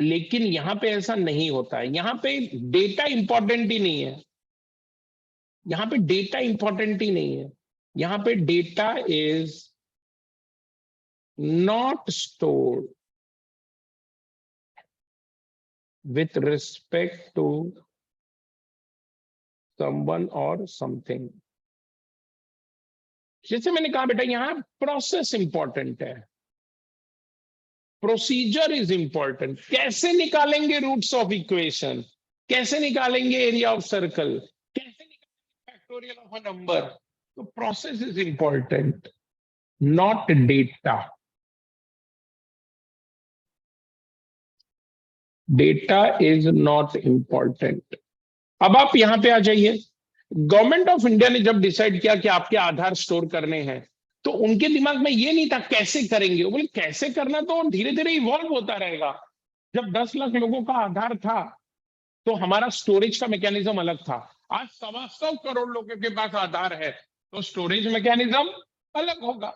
लेकिन यहां पे ऐसा नहीं होता है. यहां पे डेटा इंपॉर्टेंट ही नहीं है, यहां पे डेटा इंपॉर्टेंट ही नहीं है. यहां पे data is not stored with respect to someone और समथिंग. जैसे मैंने कहा बेटा, यहां प्रोसेस इंपॉर्टेंट है, प्रोसीजर इज इंपॉर्टेंट. कैसे निकालेंगे रूट्स ऑफ इक्वेशन, कैसे निकालेंगे एरिया ऑफ सर्कल, कैसे निकालेंगे फैक्टोरियल ऑफ अ नंबर. तो process is important, not data. Data is not important. अब आप यहां पे आ जाइए। गवर्नमेंट ऑफ इंडिया ने जब डिसाइड किया कि आपके आधार स्टोर करने हैं, तो उनके दिमाग में ये नहीं था कैसे करेंगे। वो बोले कैसे करना तो धीरे धीरे इवॉल्व होता रहेगा। जब 10 लाख लोगों का आधार था तो हमारा स्टोरेज का मैकेनिज्म अलग था। आज 125 करोड़ लोगों के पास आधार है तो स्टोरेज मैकेनिज्म अलग होगा।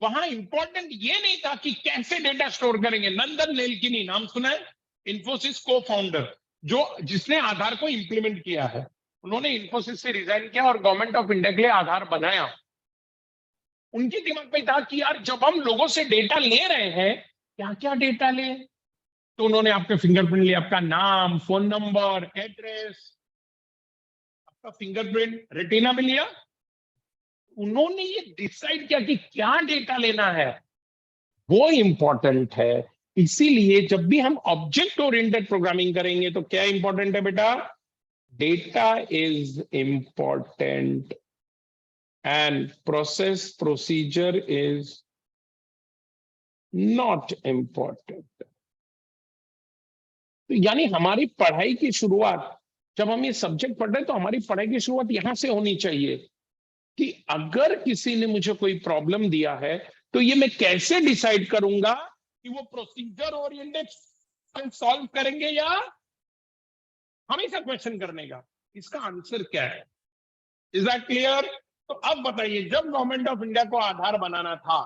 वहां इंपॉर्टेंट ये नहीं था कि कैसे डेटा स्टोर करेंगे। नंदन नेलकिनी नाम सुना है? इन्फोसिस को फाउंडर, जो जिसने आधार को इंप्लीमेंट किया है, उन्होंने इन्फोसिस से रिजाइन किया और गवर्नमेंट ऑफ इंडिया के लिए आधार बनाया। उनके दिमाग में था कि यार जब हम लोगों से डेटा ले रहे हैं, क्या क्या डेटा ले, तो उन्होंने आपके फिंगरप्रिंट लिया, आपका नाम, फोन नंबर, एड्रेस, आपका फिंगरप्रिंट रेटिना में लिया। उन्होंने ये डिसाइड किया कि क्या डेटा लेना है, वो इंपॉर्टेंट है। इसीलिए जब भी हम ऑब्जेक्ट ओरिएंटेड प्रोग्रामिंग करेंगे तो क्या इंपॉर्टेंट है बेटा? Data is important and process procedure is not important. तो यानी हमारी पढ़ाई की शुरुआत, जब हम ये सब्जेक्ट पढ़ रहे हैं तो हमारी पढ़ाई की शुरुआत यहां से होनी चाहिए कि अगर किसी ने मुझे कोई प्रॉब्लम दिया है तो ये मैं कैसे डिसाइड करूंगा कि वो प्रोसीजर ओरिएंटेड सॉल्व करेंगे या हमेशा क्वेश्चन करने का, इसका आंसर क्या है। Is that clear? तो अब बताइए, जब गवर्नमेंट ऑफ इंडिया को आधार बनाना था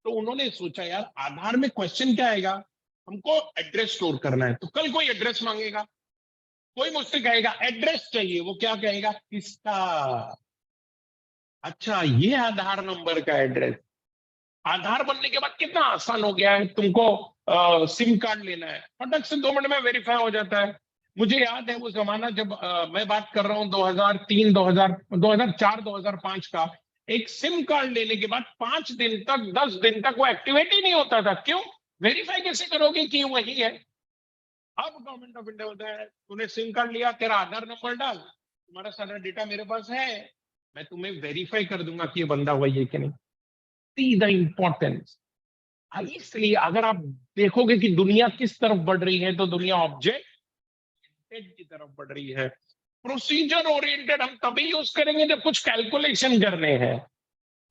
तो उन्होंने सोचा यार आधार में क्वेश्चन क्या आएगा, हमको एड्रेस स्टोर करना है। तो कल कोई एड्रेस मांगेगा, कोई मुझसे कहेगा एड्रेस चाहिए, वो क्या कहेगा, किसका? अच्छा, ये आधार नंबर का एड्रेस। आधार बनने के बाद कितना आसान हो गया है, तुमको सिम कार्ड लेना है, फटक से 2 मिनट में वेरीफाई हो जाता है। मुझे याद है वो जमाना जब मैं बात कर रहा हूँ 2003 2004 2005 का। एक सिम कार्ड लेने के बाद 5 दिन तक 10 दिन तक वो एक्टिवेट ही नहीं होता था। क्यों? वेरीफाई कैसे करोगे कि वही है? अब गवर्नमेंट ऑफ इंडिया बोलता है तूने सिम कार्ड लिया, तेरा आधार नंबर डाल, तुम्हारा सारा डेटा मेरे पास है, मैं तुम्हें वेरीफाई कर दूंगा कि ये बंदा वही है कि नहीं। See the importance. इसलिए अगर आप देखोगे कि दुनिया किस तरफ बढ़ रही है तो दुनिया ऑब्जेक्ट की तरफ बढ़ रही है। प्रोसीजर ओरिएंटेड हम तभी यूज करेंगे जब कुछ कैलकुलेशन करने हैं।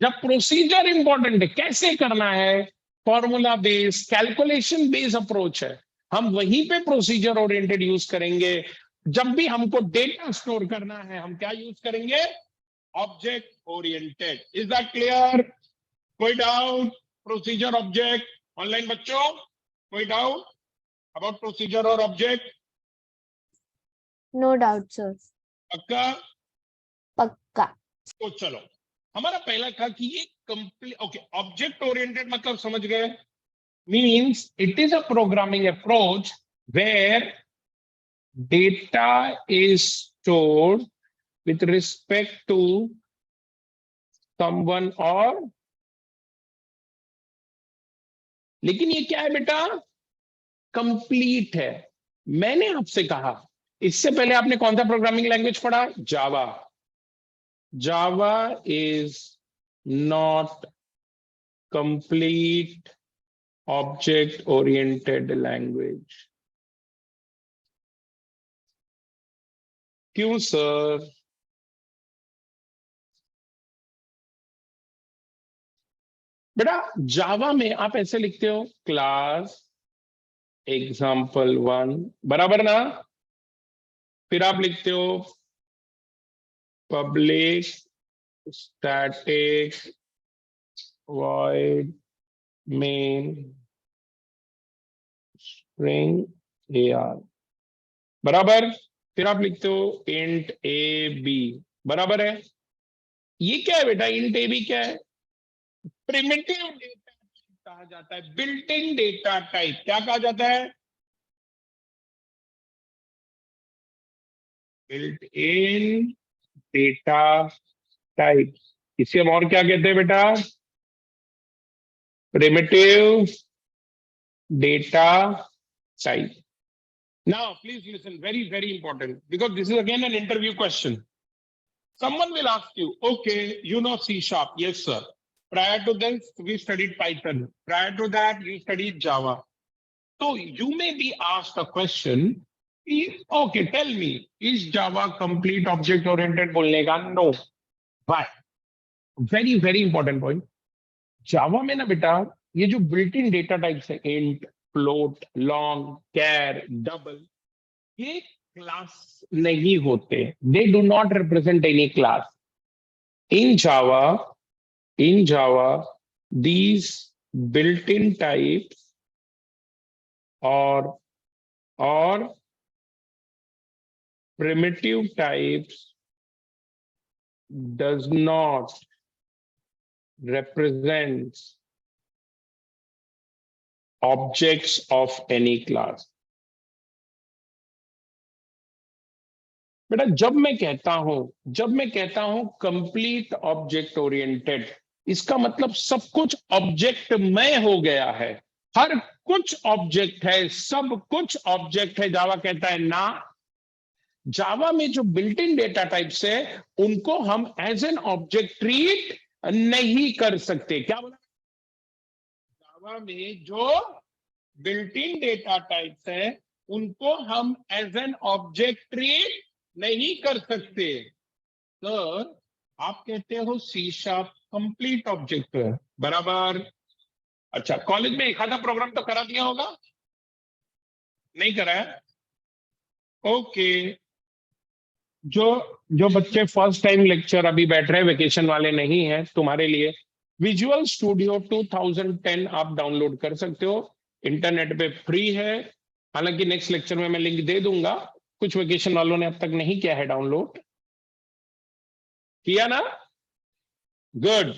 जब प्रोसीजर इंपॉर्टेंट है, कैसे करना है, formula based calculation based approach है, हम वहीं पे प्रोसीजर ओरिएंटेड यूज करेंगे। जब भी हमको डेटा स्टोर करना है हम क्या यूज करेंगे? Object oriented. Is that clear? कोई डाउट? प्रोसीजर ऑब्जेक्ट ऑनलाइन बच्चों, कोई डाउट अबाउट प्रोसीजर और ऑब्जेक्ट? No doubt, sir. पक्का? Pakka. तो चलो, हमारा पहला था कि ये कंप्लीट ओके। ऑब्जेक्ट ओरिएंटेड मतलब समझ गए, means it is a programming approach where data is stored with respect to someone or, लेकिन ये क्या है बेटा? कंप्लीट है। मैंने आपसे कहा इससे पहले आपने कौन सा प्रोग्रामिंग लैंग्वेज पढ़ा? Java. Java is not complete object oriented language. क्यों सर? बेटा जावा में आप ऐसे लिखते हो क्लास example1, बराबर ना? फिर आप लिखते हो public static void main string ar, बराबर? फिर आप लिखते हो int ab, बराबर है? ये क्या है बेटा? int ab क्या है? प्रिमिटिव डेटा कहा जाता है, बिल्ट इन डेटा टाइप। क्या कहा जाता है? Built in data type. इसे हम और क्या कहते हैं बेटा? Primitive data type. Now, please listen, very important, because this is again an interview question. Someone will ask you, okay, you know C#. Yes, sir. Prior to this, we studied Python. Prior to that, you studied Java. So you may be asked a question okay, tell me, is Java complete object oriented बोलने का? No. Why? Very very important point. Java में ना बेटा, ये जो बिल्ट इन डेटा टाइप्स है, int, float, long, char, double, ये क्लास नहीं होते। They do not represent any class in Java. These built-in types or primitive types does not represent objects of any class. बेटा जब मैं कहता हूं कंप्लीट ऑब्जेक्ट ओरिएंटेड, इसका मतलब सब कुछ ऑब्जेक्टमय हो गया है, हर कुछ ऑब्जेक्ट है, सब कुछ ऑब्जेक्ट है। जावा कहता है ना, जावा में जो बिल्ट इन डेटा टाइप्स है उनको हम एज एन ऑब्जेक्ट ट्रीट नहीं कर सकते। क्या बोला? जावा में जो बिल्ट इन डेटा टाइप्स है उनको हम एज एन ऑब्जेक्ट ट्रीट नहीं कर सकते। तो आप कहते हो सी शार्प कंप्लीट ऑब्जेक्ट है, बराबर। अच्छा, कॉलेज में एक आधा प्रोग्राम तो करा दिया होगा, नहीं करा है? ओके, जो बच्चे फर्स्ट टाइम लेक्चर अभी बैठ रहे हैं, वेकेशन वाले नहीं है, तुम्हारे लिए विजुअल स्टूडियो 2010 आप डाउनलोड कर सकते हो, इंटरनेट पे फ्री है। हालांकि नेक्स्ट लेक्चर में मैं लिंक दे दूंगा। कुछ वेकेशन वालों ने अब तक नहीं किया है डाउनलोड, किया ना? गुड,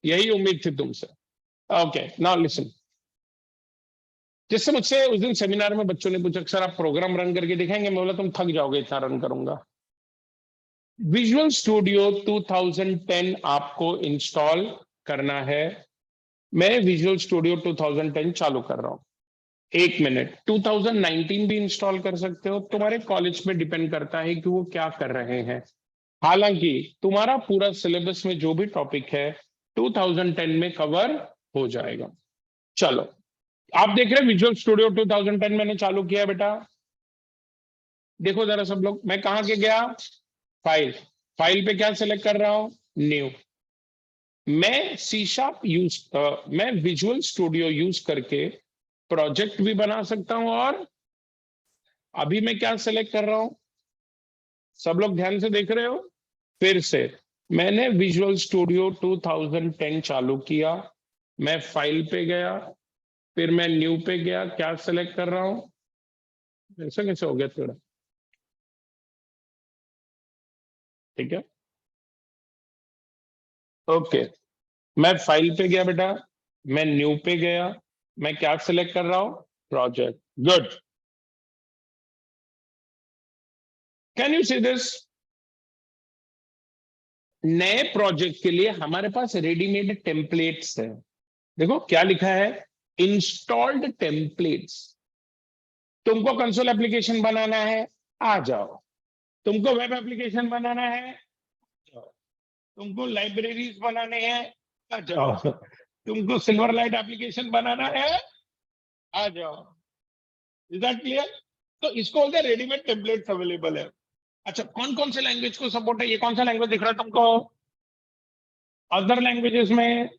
यही उम्मीद थी तुमसे। Okay, now listen. जिससे मुझसे उस दिन सेमिनार में बच्चों ने पूछा, सर आप प्रोग्राम रन करके दिखाएंगे? मैं बोला तुम थक जाओगे, इतना रन करूंगा। विजुअल स्टूडियो 2010 आपको इंस्टॉल करना है। मैं विजुअल स्टूडियो 2010 चालू कर रहा हूं, 1 मिनट। 2019 भी इंस्टॉल कर सकते हो, तुम्हारे कॉलेज पे डिपेंड करता है कि वो क्या कर रहे हैं। हालांकि तुम्हारा पूरा सिलेबस में जो भी टॉपिक है 2010 में कवर हो जाएगा। चलो, आप देख रहे हैं विजुअल स्टूडियो 2010 मैंने चालू किया बेटा। देखो जरा सब लोग, मैं कहां के गया? फाइल पे क्या सिलेक्ट कर रहा हूं? न्यू। मैं सी शार्प मैं विजुअल स्टूडियो यूज करके प्रोजेक्ट भी बना सकता हूं, और अभी मैं क्या सिलेक्ट कर रहा हूं? सब लोग ध्यान से देख रहे हो? फिर से मैंने विजुअल स्टूडियो 2010 चालू किया, मैं फाइल पे गया, फिर मैं न्यू पे गया, क्या सिलेक्ट कर रहा हूं? ऐसा कैसे हो गया थोड़ा? ठीक है, ओके। मैं फाइल पे गया बेटा, मैं न्यू पे गया, मैं क्या सिलेक्ट कर रहा हूं? Project. Good, can you see this? नए प्रोजेक्ट के लिए हमारे पास रेडीमेड टेम्पलेट्स है। देखो क्या लिखा है, इंस्टॉल्ड टेम्पलेट्स। तुमको कंसोल एप्लीकेशन बनाना है, आ जाओ। तुमको वेब एप्लीकेशन बनाना है, आ जाओ। तुमको लाइब्रेरीज बनाने हैं, आ जाओ। तुमको सिल्वर लाइट एप्लीकेशन बनाना है, आ जाओ। Is that clear? तो इसको बोलते हैं रेडीमेड टेम्पलेट्स अवेलेबल है। अच्छा, कौन कौन से लैंग्वेज को सपोर्ट है? ये कौन सा लैंग्वेज दिख रहा है तुमको? अदर लैंग्वेजेस में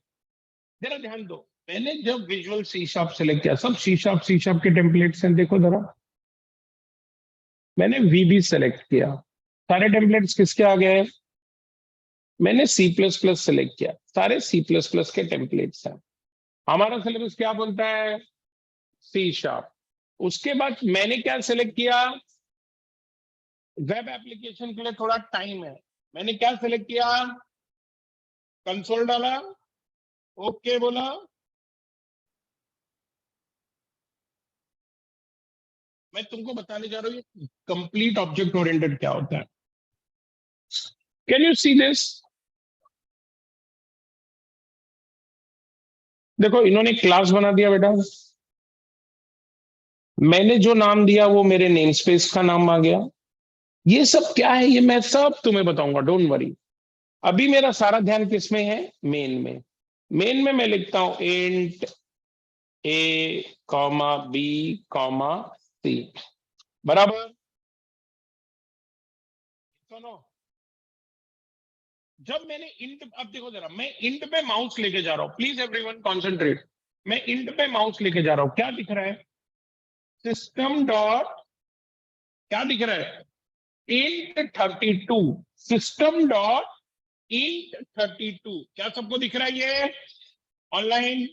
जरा ध्यान दो। मैंने जब विजुअल सी शार्प सेलेक्ट किया, सब सी शार्प के टेम्पलेट्स हैं, देखो जरा। मैंने वीबी सेलेक्ट किया, सारे टेम्पलेट्स किसके आ गए? मैंने सी प्लस प्लस सेलेक्ट किया, सारे सी प्लस प्लस के टेम्पलेट्स हैं। हमारा सिलेबस क्या बोलता है? C sharp. उसके बाद मैंने क्या सेलेक्ट किया? वेब एप्लीकेशन के लिए थोड़ा टाइम है, मैंने क्या सेलेक्ट किया? कंसोल डाला, ओके बोला, मैं तुमको बताने जा रहा हूँ कंप्लीट ऑब्जेक्ट ओरिएंटेड क्या होता है। Can you see this? देखो इन्होंने क्लास बना दिया बेटा, मैंने जो नाम दिया वो मेरे नेम स्पेस का नाम आ गया। ये सब क्या है, ये मैं सब तुम्हें बताऊंगा, डोंट वरी। अभी मेरा सारा ध्यान किस में है? मेन में। मेन में मैं लिखता हूं int A comma B comma सी। बराबर? सुनो, जब मैंने इंट, अब देखो जरा, मैं इंट पे माउस लेके जा रहा हूं, प्लीज एवरीवन कॉन्सेंट्रेट। मैं इंट पे माउस लेके जा रहा हूं, क्या दिख रहा है? सिस्टम डॉट, क्या दिख रहा है? Int 32, system dot int 32। क्या सबको दिख रहा है ये? ऑनलाइन,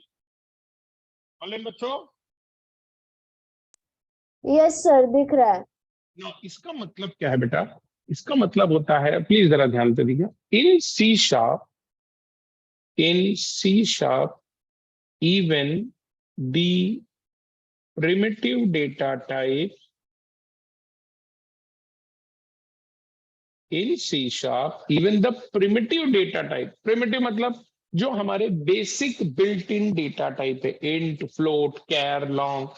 ऑनलाइन बच्चों? यस सर, दिख रहा है। ना, इसका मतलब क्या है बेटा? इसका मतलब होता है, प्लीज जरा ध्यान से देखिए, in C sharp, in C sharp even the primitive data type in C sharp, even the primitive data type, primitive मतलब जो हमारे basic built in data type है, इंट, फ्लोट, कैर, लॉन्ग,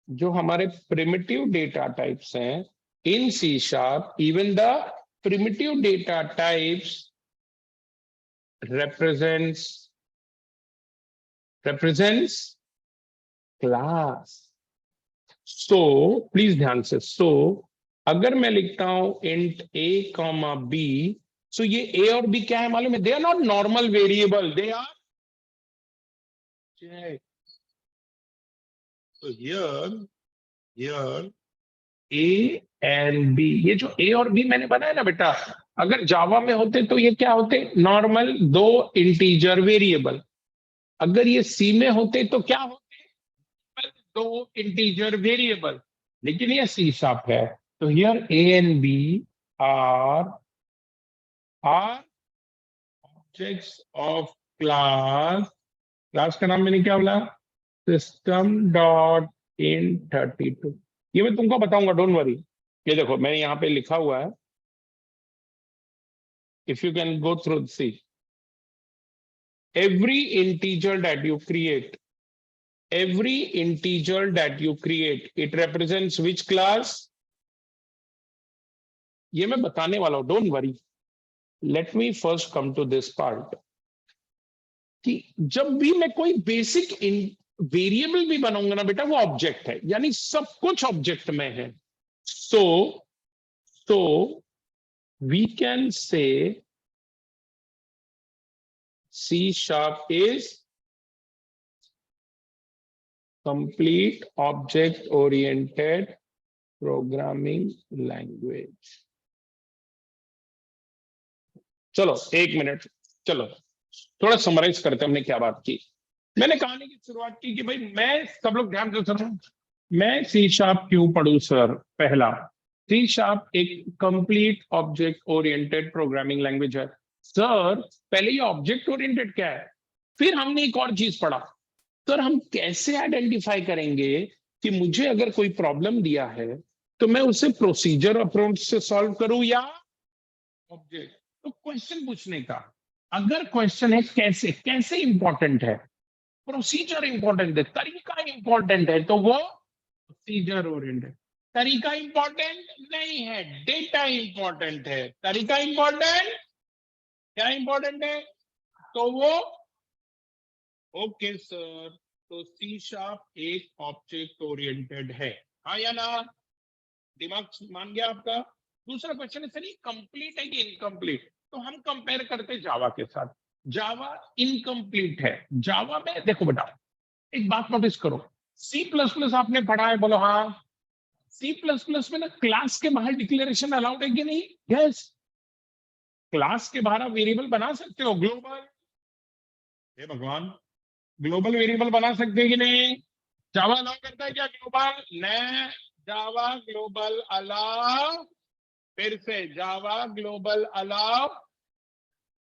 जो हमारे प्रिमिटिव डेटा टाइप्स हैं in C sharp, even the primitive data types represents class. So please ध्यान से, सो अगर मैं लिखता हूं int A comma B, so ये ए और बी क्या है मालूम है? They are not normal variable, they are check. तो हियर ए एंड बी, ये जो ए और बी मैंने बनाया ना बेटा, अगर जावा में होते तो ये क्या होते? नॉर्मल दो इंटीजर वेरिएबल। अगर ये सी में होते तो क्या होते? दो इंटीजर वेरिएबल। लेकिन ये सी शार्प है, तो here A and B are objects of class. Class का नाम मैंने क्या बोला? System dot in 32। ये मैं तुमको बताऊंगा, डोंट वरी। ये देखो मैंने यहां पे लिखा हुआ है, if you can go through, see every integer that you create, every integer that you create, it represents which class? ये मैं बताने वाला हूं, don't worry. Let me first come to this part, कि जब भी मैं कोई बेसिक वेरिएबल भी बनाऊंगा ना बेटा, वो ऑब्जेक्ट है, यानी सब कुछ ऑब्जेक्ट में है। So we can say C sharp is complete object oriented programming language. चलो एक मिनट, चलो थोड़ा समराइज करते हैं हमने क्या बात की। मैंने कहानी की शुरुआत की कि भाई मैं, सब लोग ध्यान से सुनो, मैं सी शार्प क्यों पढ़ूं सर? पहला, सी शार्प एक complete object oriented programming language है। सर पहले ये ऑब्जेक्ट ओरिएंटेड क्या है? फिर हमने एक और चीज पढ़ा, सर हम कैसे आइडेंटिफाई करेंगे कि मुझे अगर कोई प्रॉब्लम दिया है तो मैं उसे प्रोसीजर अप्रोच से सॉल्व करूं या ऑब्जेक्ट? तो क्वेश्चन पूछने का, अगर क्वेश्चन है कैसे, कैसे इंपॉर्टेंट है, प्रोसीजर इंपॉर्टेंट है, तरीका इंपॉर्टेंट है, तो वो प्रोसीजर ओरिएंटेड। तरीका इंपॉर्टेंट नहीं है, डेटा इंपॉर्टेंट है। तरीका इंपॉर्टेंट, क्या इंपॉर्टेंट है? तो वो ओके सर, तो सी शार्प एक ऑब्जेक्ट ओरिएंटेड है, हाँ या ना? दिमाग मान गया आपका? दूसरा क्वेश्चन है सर ये कंप्लीट है कि इनकम्प्लीट? तो हम कंपेयर करते जावा के साथ, जावा इनकम्प्लीट है। जावा में देखो बेटा, एक बात नोटिस करो, सी प्लस प्लस आपने पढ़ा है, बोलो हाँ। सी प्लस प्लस में ना क्लास के बाहर डिक्लेरेशन अलाउड है कि नहीं? यस, क्लास के बाहर आप वेरिएबल बना सकते हो, ग्लोबल, हे भगवान, ग्लोबल वेरिएबल बना सकते हैं कि नहीं? जावा अलाउ करता है क्या ग्लोबल? नहीं, जावा ग्लोबल अलाउ, फिर से जावा ग्लोबल अलाउ,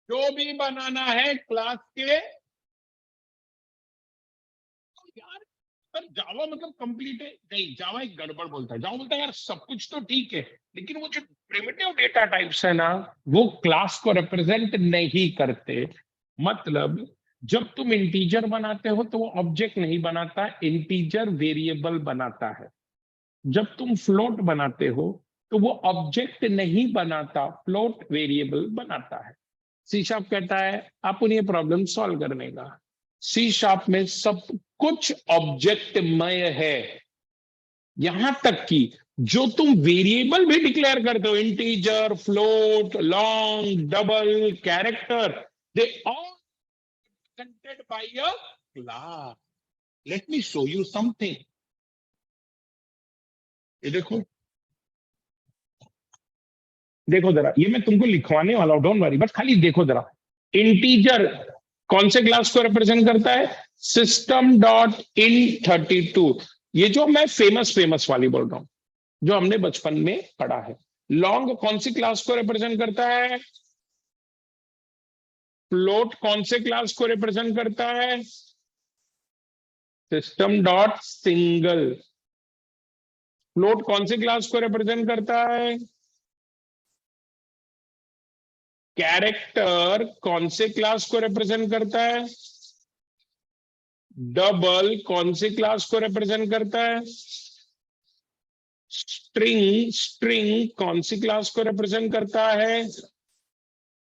जो भी बनाना है क्लास के। यार पर जावा मतलब कंप्लीट है नहीं, जावा एक गड़बड़ बोलता है। जावा बोलता है यार सब कुछ तो ठीक है, लेकिन वो जो प्रिमिटिव डेटा टाइप्स है ना, वो क्लास को रिप्रेजेंट नहीं करते। मतलब जब तुम इंटीजर बनाते हो तो वो ऑब्जेक्ट नहीं बनाता, इंटीजर वेरिएबल बनाता है। जब तुम फ्लोट बनाते हो तो वो ऑब्जेक्ट नहीं बनाता, फ्लोट वेरिएबल बनाता है। सी शार्प कहता है अपन ये प्रॉब्लम सॉल्व करने का। सी शार्प में सब कुछ ऑब्जेक्टमय है, यहां तक कि जो तुम वेरिएबल भी डिक्लेयर करते हो, integer, float, long, double, character, they all content bye a class. Late me show you something. ये देखो, देखो जरा, ये मैं तुमको लिखवाने वाला हूं, डोंट वरी, बस खाली देखो जरा। इंटीजर कौन से क्लास को रिप्रेजेंट करता है? System dot in 32। ये जो मैं फेमस फेमस वाली बोल रहा हूं, जो हमने बचपन में पढ़ा है। लॉन्ग कौन सी क्लास को रिप्रेजेंट करता है? फ्लोट कौन से क्लास को रिप्रेजेंट करता है? System dot single. फ्लोट कौन सी क्लास को रिप्रेजेंट करता है? कैरेक्टर कौन से क्लास को रिप्रेजेंट करता है? डबल कौन सी क्लास को रिप्रेजेंट करता है? स्ट्रिंग, स्ट्रिंग कौन सी क्लास को रिप्रेजेंट करता है?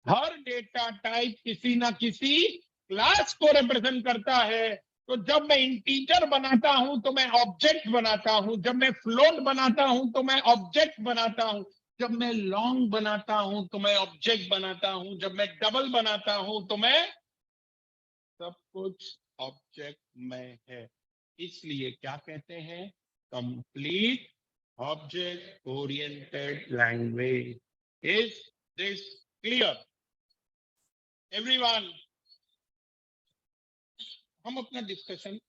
हर डेटा टाइप किसी ना किसी क्लास को रिप्रेजेंट करता है। तो जब मैं इंटीजर बनाता हूं तो मैं ऑब्जेक्ट बनाता हूं, जब मैं फ्लोट बनाता हूं तो मैं ऑब्जेक्ट बनाता हूं, जब मैं लॉन्ग बनाता हूं तो मैं ऑब्जेक्ट बनाता हूं, जब मैं डबल बनाता हूं तो मैं, सब कुछ ऑब्जेक्ट में है। इसलिए क्या कहते हैं? Complete object oriented language. Is this clear everyone? हम अपना डिस्कशन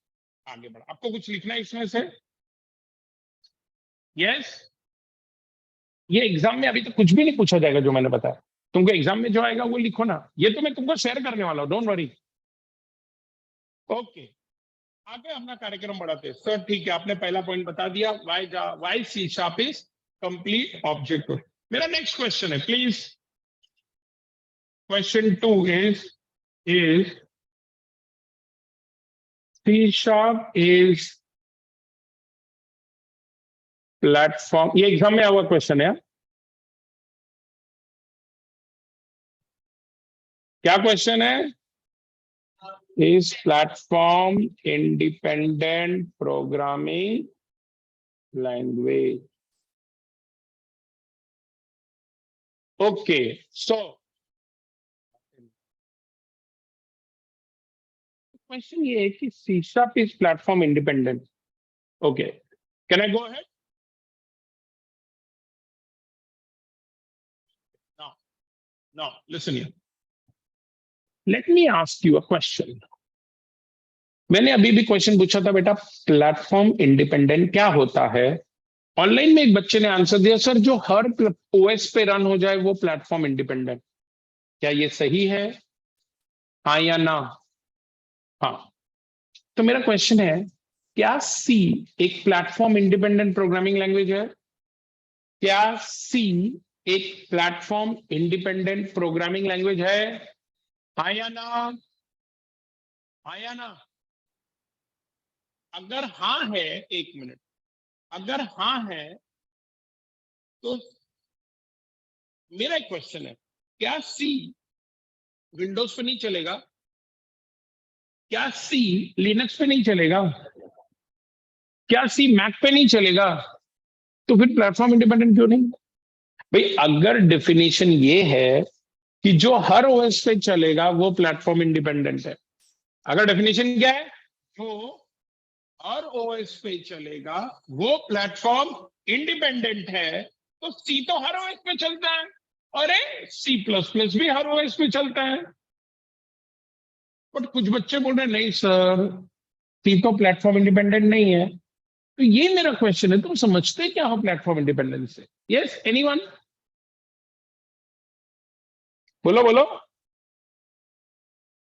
आगे बढ़ा। आपको कुछ लिखना है इसमें से? यस। ये एग्जाम में अभी तो कुछ भी नहीं पूछा जाएगा जो मैंने बताया। तुमको एग्जाम में जो आएगा वो लिखो ना, ये तो मैं तुमको शेयर करने वाला हूं, डोंट वरी। ओके, आगे अपना कार्यक्रम बढ़ाते हैं। सर ठीक है, आपने पहला पॉइंट बता दिया, why C sharp is complete object. मेरा नेक्स्ट क्वेश्चन है, please. Question 2 is C sharp is platform, ये एग्जाम में आया हुआ क्वेश्चन है। क्या क्वेश्चन है? Is platform independent programming language. Okay, so question ये है कि C sharp is platform independent. Okay, can I go ahead now? Now listen here, let me ask you a question. मैंने अभी भी क्वेश्चन पूछा था बेटा, प्लेटफॉर्म इंडिपेंडेंट क्या होता है? ऑनलाइन में एक बच्चे ने आंसर दिया, सर जो हर ओएस पे रन हो जाए वो प्लेटफॉर्म इंडिपेंडेंट। क्या ये सही है? हाँ या ना? हाँ। तो मेरा क्वेश्चन है, क्या सी एक प्लेटफॉर्म इंडिपेंडेंट प्रोग्रामिंग लैंग्वेज है? क्या सी एक प्लेटफॉर्म इंडिपेंडेंट प्रोग्रामिंग लैंग्वेज है? हाँ या ना? हाँ या ना? अगर हाँ है, एक मिनट, अगर हाँ है तो मेरा एक क्वेश्चन है, क्या सी विंडोज पे नहीं चलेगा? क्या सी लिनक्स पे नहीं चलेगा? क्या सी मैक पे नहीं चलेगा? तो फिर प्लेटफॉर्म इंडिपेंडेंट क्यों नहीं? भाई अगर डेफिनेशन ये है कि जो हर ओएस पे चलेगा वो प्लेटफॉर्म इंडिपेंडेंट है, अगर डेफिनेशन क्या है, जो हर ओएस पे चलेगा वो प्लेटफॉर्म इंडिपेंडेंट है, तो सी तो हर ओएस पे चलता है, अरे सी प्लस प्लस भी हर ओएस पे चलता है। बट कुछ बच्चे बोल रहे हैं नहीं सर, सी तो प्लेटफॉर्म इंडिपेंडेंट नहीं है। तो ये मेरा क्वेश्चन है, तुम समझते क्या हो प्लेटफॉर्म इंडिपेंडेंस से? Yes, anyone? बोलो बोलो,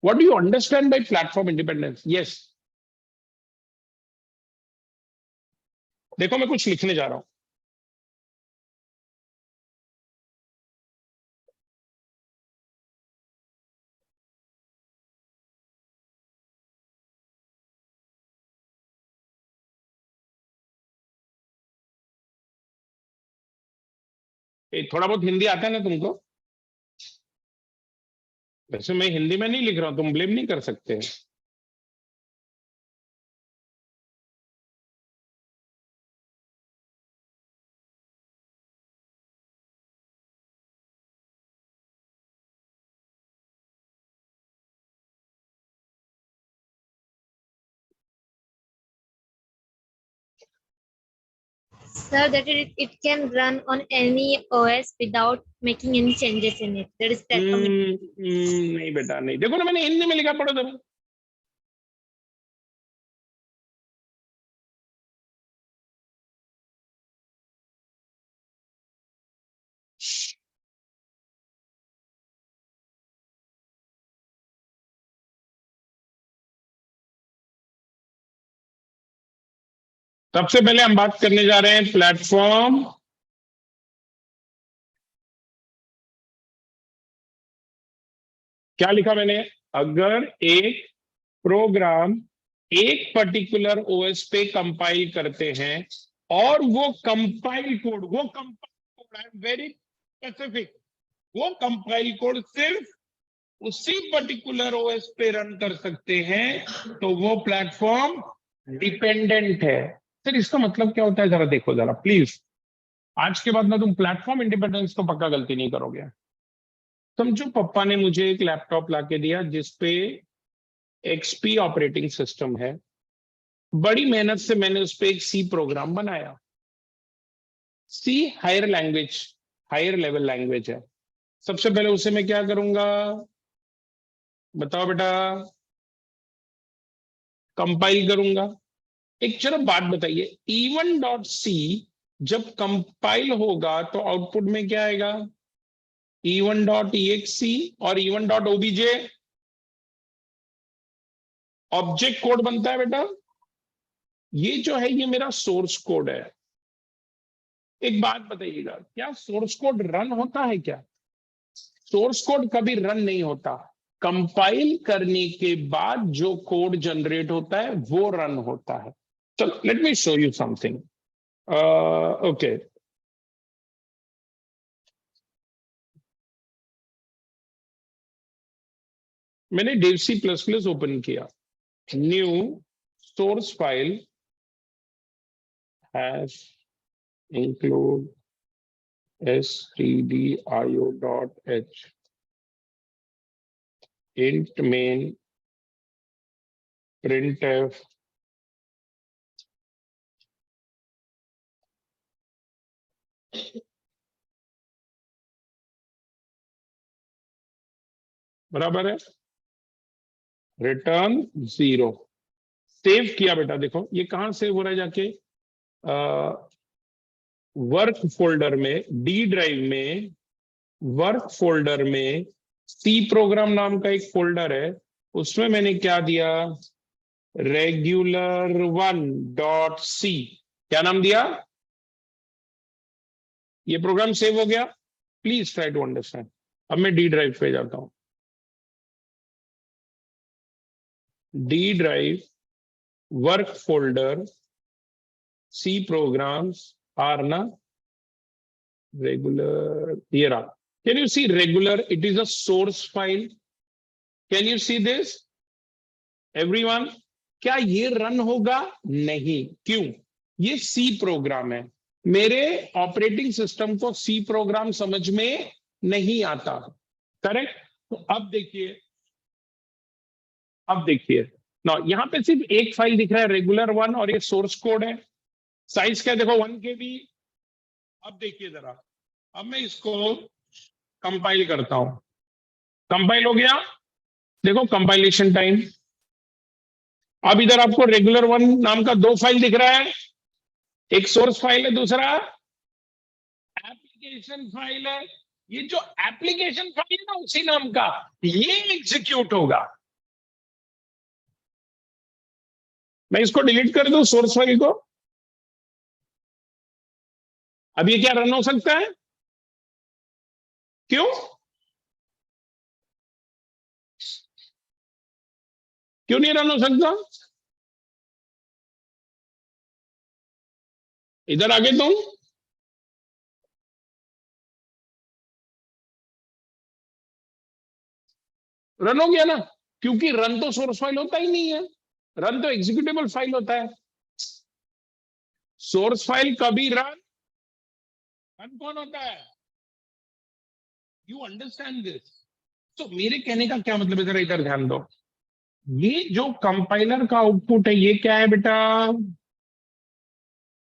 what do you understand by platform independence? Yes. देखो मैं कुछ लिखने जा रहा हूं। थोड़ा बहुत हिंदी आता है ना तुमको? वैसे मैं हिंदी में नहीं लिख रहा हूं, तुम ब्लेम नहीं कर सकते। Sir, that it can run on any OS without making any changes in it. That is platform. नहीं बेटा नहीं, देखो ना मैंने हिंदी में लिखा, पढ़ो जरा। सबसे पहले हम बात करने जा रहे हैं प्लेटफॉर्म। क्या लिखा मैंने? अगर एक प्रोग्राम एक पर्टिकुलर ओएस पे कंपाइल करते हैं और वो compile code I am very specific, वो कंपाइल कोड सिर्फ उसी पर्टिकुलर ओएस पे रन कर सकते हैं, तो वो प्लेटफॉर्म डिपेंडेंट है। सर इसका मतलब क्या होता है, जरा देखो जरा प्लीज। आज के बाद ना तुम प्लेटफॉर्म इंडिपेंडेंस तो पक्का गलती नहीं करोगे। समझो पप्पा ने मुझे एक लैपटॉप लाके दिया जिसपे एक्सपी ऑपरेटिंग सिस्टम है, बड़ी मेहनत से मैंने उस पर एक सी प्रोग्राम बनाया। C higher language, higher level language है। सबसे पहले उसे मैं क्या करूंगा, बताओ बेटा? कंपाइल करूंगा। एक चलो बात बताइए, e1.c जब कंपाइल होगा तो आउटपुट में क्या आएगा? e1.exe और e1.obj ऑब्जेक्ट कोड बनता है बेटा। ये जो है ये मेरा सोर्स कोड है। एक बात बताइएगा, क्या सोर्स कोड रन होता है क्या? सोर्स कोड कभी रन नहीं होता। कंपाइल करने के बाद जो कोड जनरेट होता है वो रन होता है। चलो let me show you something. Okay, मैंने Dev C plus plus open किया, new source file hash include stdio.h int main printf बराबर है रिटर्न 0। सेव किया बेटा, देखो ये कहां सेव हो रहा है जाके, वर्क फोल्डर में, डी ड्राइव में, वर्क फोल्डर में सी प्रोग्राम नाम का एक फोल्डर है, उसमें मैंने क्या दिया, regular1.c। क्या नाम दिया? ये प्रोग्राम सेव हो गया। Please try to understand. अब मैं डी ड्राइव पे जाता हूं, D drive, work folder, C programs are ना regular, here are, can you see regular, it is a source file, can you see this everyone? क्या ये रन होगा? नहीं। क्यों? ये सी प्रोग्राम है, मेरे ऑपरेटिंग सिस्टम को सी प्रोग्राम समझ में नहीं आता। करेक्ट? तो अब देखिए, अब देखिए ना, यहां पे सिर्फ एक फाइल दिख रहा है regular1 और ये सोर्स कोड है। साइज क्या देखो 1 KB। अब देखिए जरा, अब मैं इसको कंपाइल करता हूं, कंपाइल हो गया, देखो कंपाइलेशन टाइम। अब इधर आपको regular1 नाम का 2 फाइल दिख रहा है, एक सोर्स फाइल है, दूसरा एप्लीकेशन फाइल है। ये जो एप्लीकेशन फाइल है ना उसी नाम का, ये एग्जीक्यूट होगा। मैं इसको डिलीट कर दूं सोर्स फाइल को, अब ये क्या रन हो सकता है? क्यों? क्यों नहीं रन हो सकता? इधर आगे तो रन हो गया ना, क्योंकि रन तो सोर्स फाइल होता ही नहीं है, रन तो एग्जीक्यूटेबल फाइल होता है। सोर्स फाइल कभी रन, रन कौन होता है? You understand this? तो मेरे कहने का क्या मतलब है, जरा इधर ध्यान दो। ये जो कंपाइलर का आउटपुट है, ये क्या है बेटा?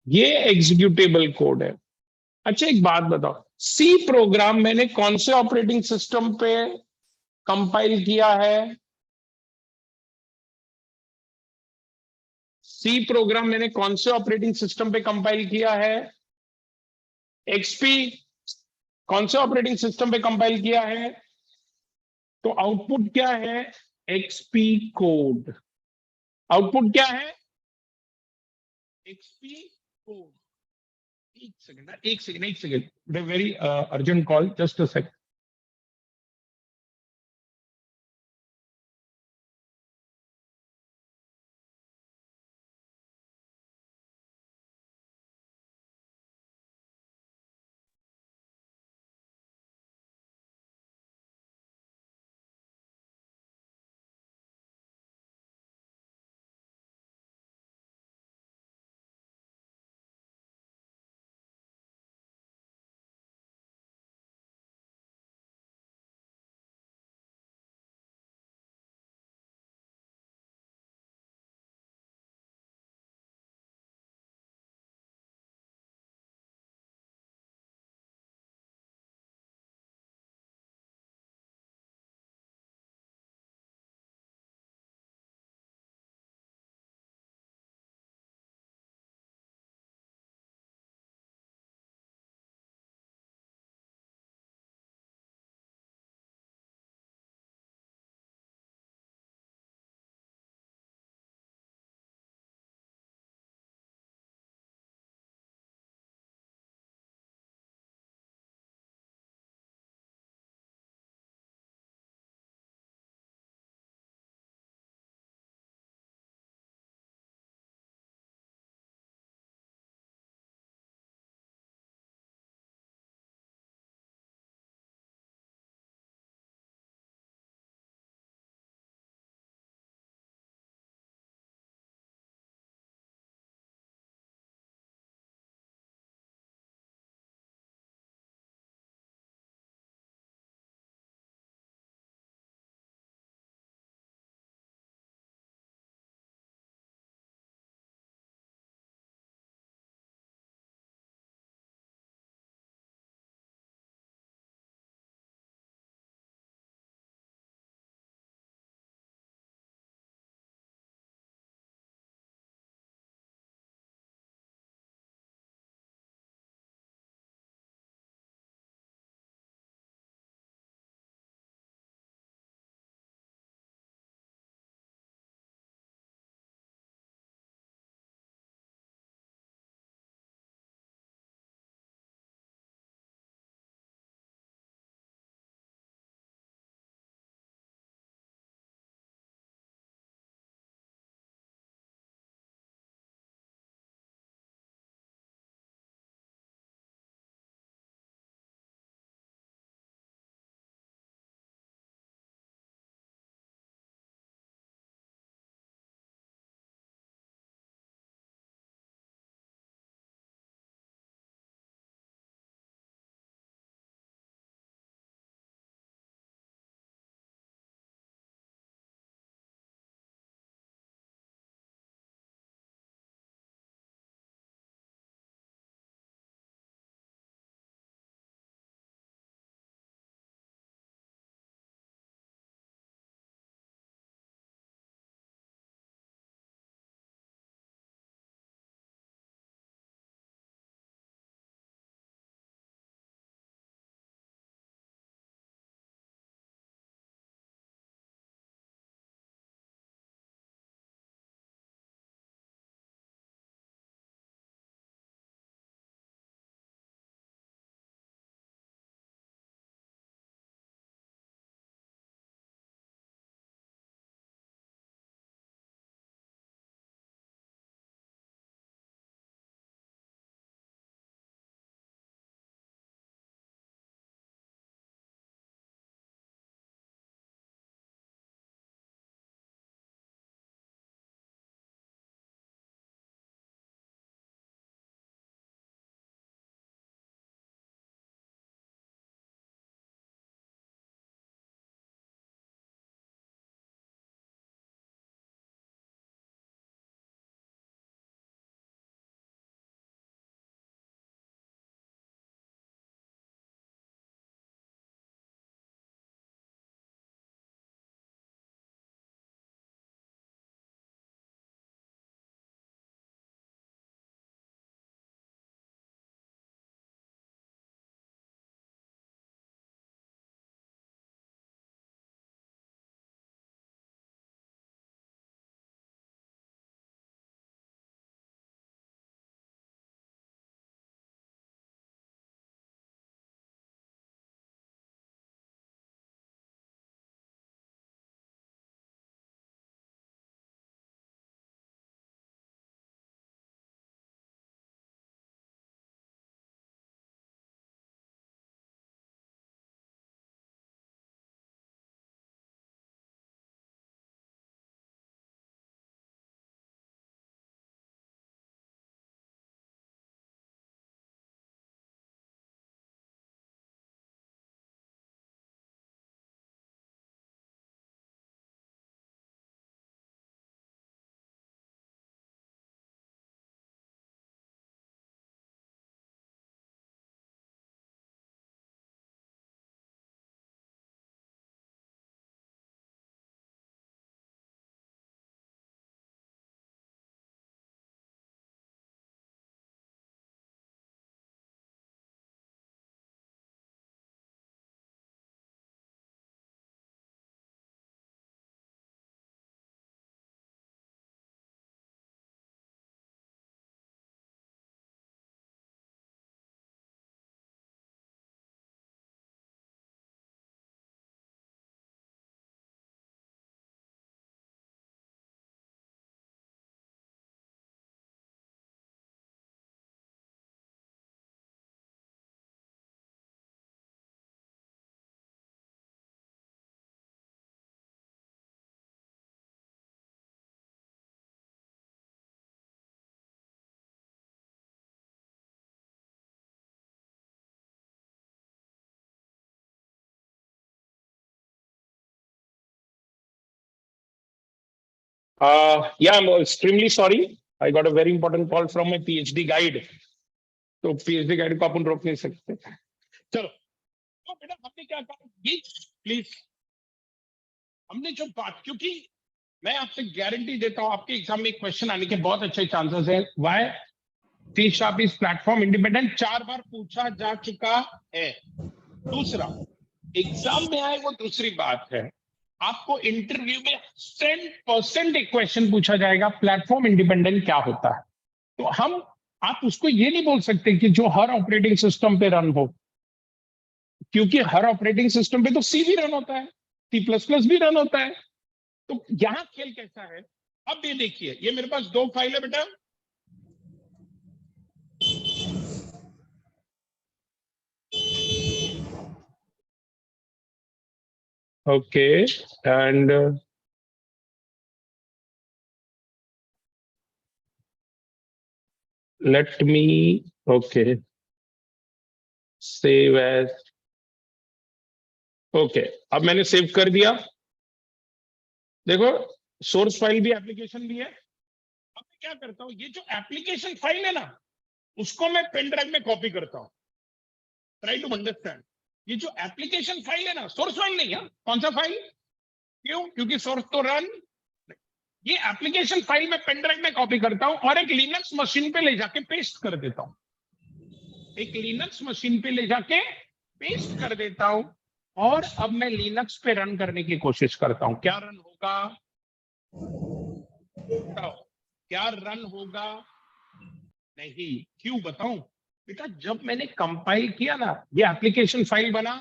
ये एग्जीक्यूटेबल कोड है। अच्छा एक बात बताओ, सी प्रोग्राम मैंने कौन से ऑपरेटिंग सिस्टम पे कंपाइल किया है? सी प्रोग्राम मैंने कौन से ऑपरेटिंग सिस्टम पे कंपाइल किया है? एक्सपी। कौन से ऑपरेटिंग सिस्टम पे कंपाइल किया है? तो आउटपुट क्या है? XP code. आउटपुट क्या है? XP code. एक सेकंड, एक सेकंड, एक second, very urgent call, just a second. Yeah, I'm extremely sorry. I got a very important call from my PhD guide. तो PhD गाइड को अपन रोक नहीं सकते. चलो तो बेटा हमने क्या कहा ये प्लीज हमने जो बात, क्योंकि मैं आपसे गारंटी देता हूं आपके एग्जाम में क्वेश्चन आने के बहुत अच्छे चांसेस हैं. Why C sharp is platform independent 4 बार पूछा जा चुका है. दूसरा एग्जाम में आए वो दूसरी बात है. आपको इंटरव्यू में 100% एक क्वेश्चन पूछा जाएगा प्लेटफॉर्म इंडिपेंडेंट क्या होता है. तो हम आप उसको ये नहीं बोल सकते कि जो हर ऑपरेटिंग सिस्टम पे रन हो, क्योंकि हर ऑपरेटिंग सिस्टम पे तो सी भी रन होता है, C++ भी रन होता है. तो यहां खेल कैसा है, अब ये देखिए ये मेरे पास 2 फाइल है बेटा. Okay and let me okay save as. Okay अब मैंने सेव कर दिया. देखो सोर्स फाइल भी एप्लीकेशन भी है. अब मैं क्या करता हूं, ये जो एप्लीकेशन फाइल है ना उसको मैं पेन ड्राइव में कॉपी करता हूं. Try to understand. ये जो एप्लीकेशन फाइल है ना सोर्स फाइल नहीं है. कौन सा फाइल? क्यों? क्योंकि सोर्स तो रन. ये एप्लीकेशन फाइल में पेन ड्राइव में कॉपी करता हूं और एक लिनक्स मशीन पे ले जाके पेस्ट कर देता हूं. एक लिनक्स मशीन पे ले जाके पेस्ट कर देता हूं और अब मैं लिनक्स पे रन करने की कोशिश करता हूं. क्या रन होगा? क्या रन होगा? नहीं. क्यों बताऊं बेटा, जब मैंने कंपाइल किया ना ये एप्लीकेशन फाइल बना,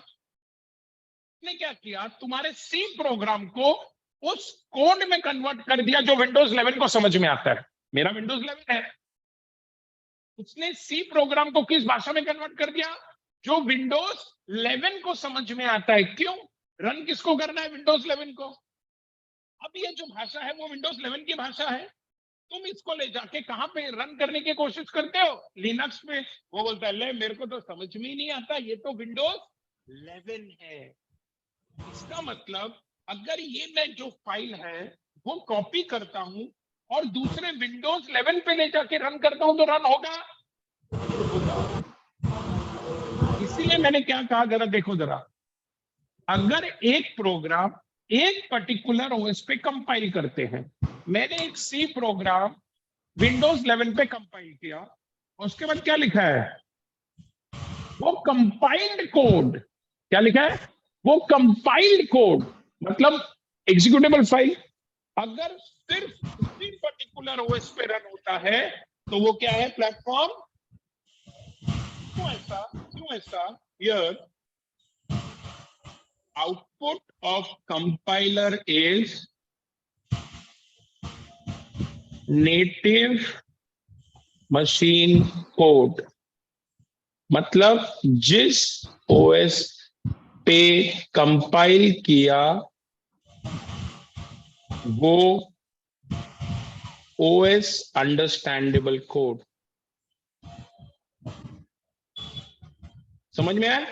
ने क्या किया तुम्हारे सी प्रोग्राम को उस कोड में कन्वर्ट कर दिया जो विंडोज 11 को समझ में आता है. मेरा विंडोज 11 है, उसने सी प्रोग्राम को किस भाषा में कन्वर्ट कर दिया? जो विंडोज 11 को समझ में आता है. क्यों? रन किसको करना है? विंडोज 11 को. अब ये जो भाषा है वो विंडोज 11 की भाषा है. तुम इसको ले जाके कहां पे रन करने की कोशिश करते हो? लिनक्स पे. वो बोलता है ले मेरे को तो समझ में ही नहीं आता, ये तो विंडोज 11 है. इसका मतलब अगर ये मैं जो फाइल है वो कॉपी करता हूं और दूसरे विंडोज 11 पे ले जाके रन करता हूं तो रन होगा. इसीलिए मैंने क्या कहा, जरा देखो जरा. अगर एक प्रोग्राम एक पर्टिकुलर ओएस पे कंपाइल करते हैं, मैंने एक सी प्रोग्राम विंडोज 11 पे कंपाइल किया, उसके बाद क्या लिखा है? वो कंपाइल्ड कोड. क्या लिखा है? वो कंपाइल्ड कोड मतलब एग्जीक्यूटेबल फाइल. अगर सिर्फ उसी पर्टिकुलर ओएस पे रन होता है तो वो क्या है? प्लेटफॉर्म. क्यों ऐसा? क्यों ऐसा? Here output of compiler is native machine code. मतलब जिस ओएस पे कंपाइल किया वो ओएस अंडरस्टैंडेबल कोड. समझ में आया?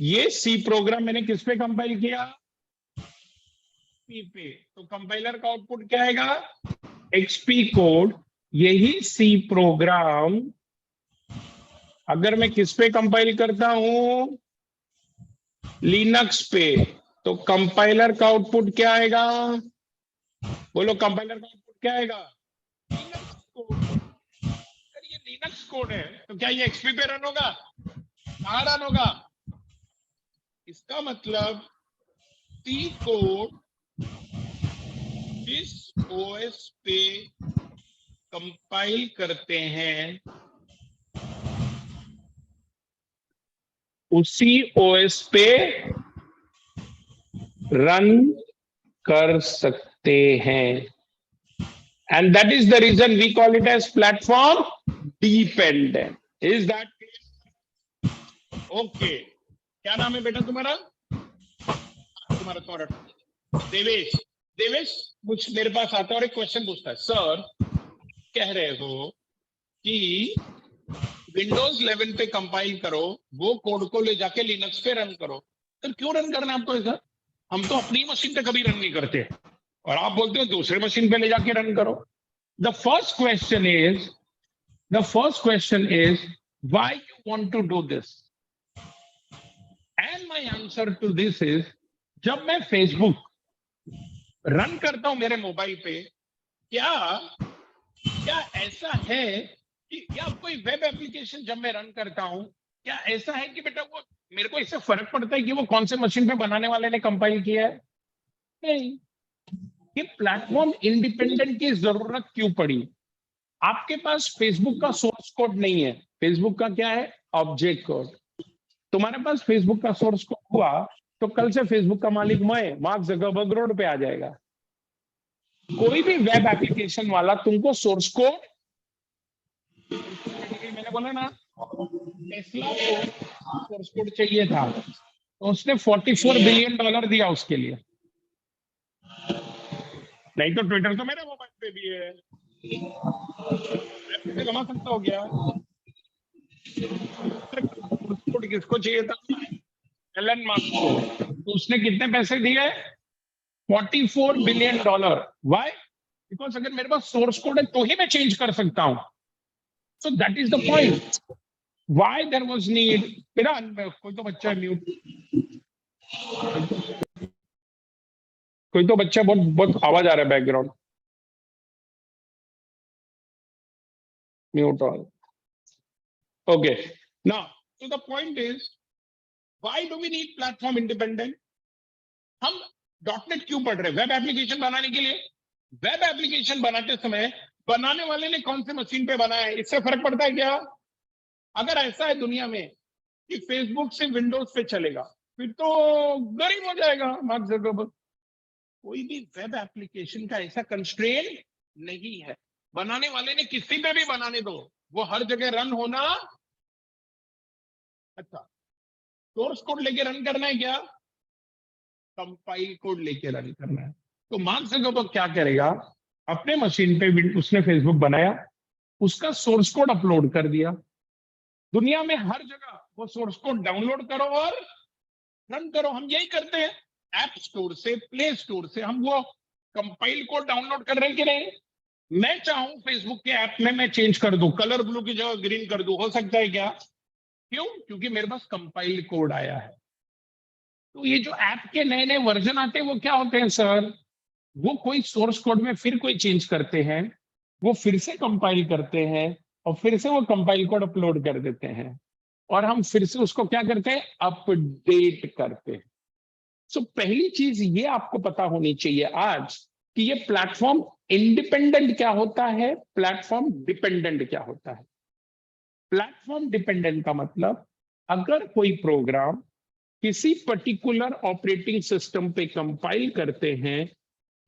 ये सी प्रोग्राम मैंने किस पे कंपाइल किया? पी पे. तो कंपाइलर का आउटपुट क्या आएगा? XP code. यही सी प्रोग्राम अगर मैं किस पे कंपाइल करता हूं? लिनक्स पे. तो कंपाइलर का आउटपुट क्या आएगा? बोलो कंपाइलर का आउटपुट क्या आएगा? Linux code. अगर ये लिनक्स कोड है तो क्या ये एक्सपी पे रन होगा? कहां रन होगा? इसका मतलब सी कोड जिस ओएस पे कंपाइल करते हैं उसी ओएस पे रन कर सकते हैं. And that is the reason we call it as platform dependent. Is that okay? क्या नाम है बेटा तुम्हारा? तुम्हारा देवेश. देवेश मुझ मेरे पास आता है और एक क्वेश्चन पूछता है. सर कह रहे हो कि विंडोज 11 पे कंपाइल करो, वो कोड को ले जाके लिनक्स पे रन करो. तो क्यों रन करना है आपको ऐसा? हम तो अपनी मशीन पे कभी रन नहीं करते. और आप बोलते हो दूसरे मशीन पे ले जाके रन करो। The first question is why you want to do this, and my answer to this is, जब मैं फेसबुक रन करता हूं मेरे मोबाइल पे, क्या ऐसा है कि या कोई वेब एप्लीकेशन जब मैं रन करता हूं, क्या ऐसा है कि बेटा वो मेरे को इससे फर्क पड़ता है कि वो कौन से मशीन पे बनाने वाले ने कंपाइल किया है? नहीं। ये प्लेटफॉर्म इंडिपेंडेंट की जरूरत क्यों पड़ी? आपके पास फेसबुक का सोर्स कोड नहीं है। फेसबुक का क्या है? Object code. तुम्हारे पास फेसबुक का सोर्स कोड हुआ तो कल से फेसबुक का मालिक मैं मार्क जकरबर्ग रोड पे आ जाएगा। कोई भी वेब एप्लीकेशन वाला तुमको सोर्स कोड, मैंने बोला ना टेस्ला को सोर्स कोड चाहिए था तो उसने $44 बिलियन दिया उसके लिए। नहीं तो ट्विटर तो मेरे मोबाइल पे भी है, मैं कमा सकता हो गया। कोड किसको चाहिए था? एलन मस्क को। तो उसने कितने पैसे दिए? $44 बिलियन। व्हाई? बिकॉज अगर मेरे पास सोर्स कोड है तो ही मैं चेंज कर सकता हूं। So that is the point why there was need. मेरा कोई तो बच्चा है म्यूट, कोई तो बच्चा बहुत बहुत आवाज आ रहा है background, mute all. Okay, now so the point is why do we need platform independent? हम .NET क्यों पढ़ रहे हैं? वेब एप्लीकेशन बनाने के लिए। वेब एप्लीकेशन बनाते समय बनाने वाले ने कौन से मशीन पे बनाया है इससे फर्क पड़ता है क्या? अगर ऐसा है दुनिया में कि फेसबुक से विंडोज पे चलेगा फिर तो गरीब हो जाएगा मार्क जकरबर्ग। कोई भी वेब एप्लीकेशन का ऐसा कंस्ट्रेंट नहीं है। बनाने वाले ने किसी पे भी बनाने दो, वो हर जगह रन होना। अच्छा, सोर्स कोड लेके रन करना है क्या? कंपाइल कोड लेके रन करना है। तो मार्क जकरबर्ग क्या करेगा? अपने मशीन पे उसने फेसबुक बनाया, उसका सोर्स कोड अपलोड कर दिया। दुनिया में हर जगह वो सोर्स कोड डाउनलोड करो और रन करो। हम यही करते हैं, ऐप स्टोर से, प्ले स्टोर से हम वो कंपाइल कोड डाउनलोड कर रहे हैं कि नहीं? मैं चाहूं फेसबुक के ऐप में मैं चेंज कर दूं, कलर ब्लू की जगह ग्रीन कर दूं, हो सकता है क्या? क्यों? क्योंकि मेरे पास कंपाइल कोड आया है। तो ये जो ऐप के नए नए वर्जन आते हैं वो क्या होते हैं सर? वो कोई सोर्स कोड में फिर कोई चेंज करते हैं, वो फिर से कंपाइल करते हैं और फिर से वो कंपाइल कोड अपलोड कर देते हैं और हम फिर से उसको क्या करते हैं? अपडेट करते हैं। सो पहली चीज ये आपको पता होनी चाहिए आज कि ये प्लेटफॉर्म इंडिपेंडेंट क्या होता है, प्लेटफॉर्म डिपेंडेंट क्या होता है। प्लेटफॉर्म डिपेंडेंट का मतलब अगर कोई प्रोग्राम किसी पर्टिकुलर ऑपरेटिंग सिस्टम पे कंपाइल करते हैं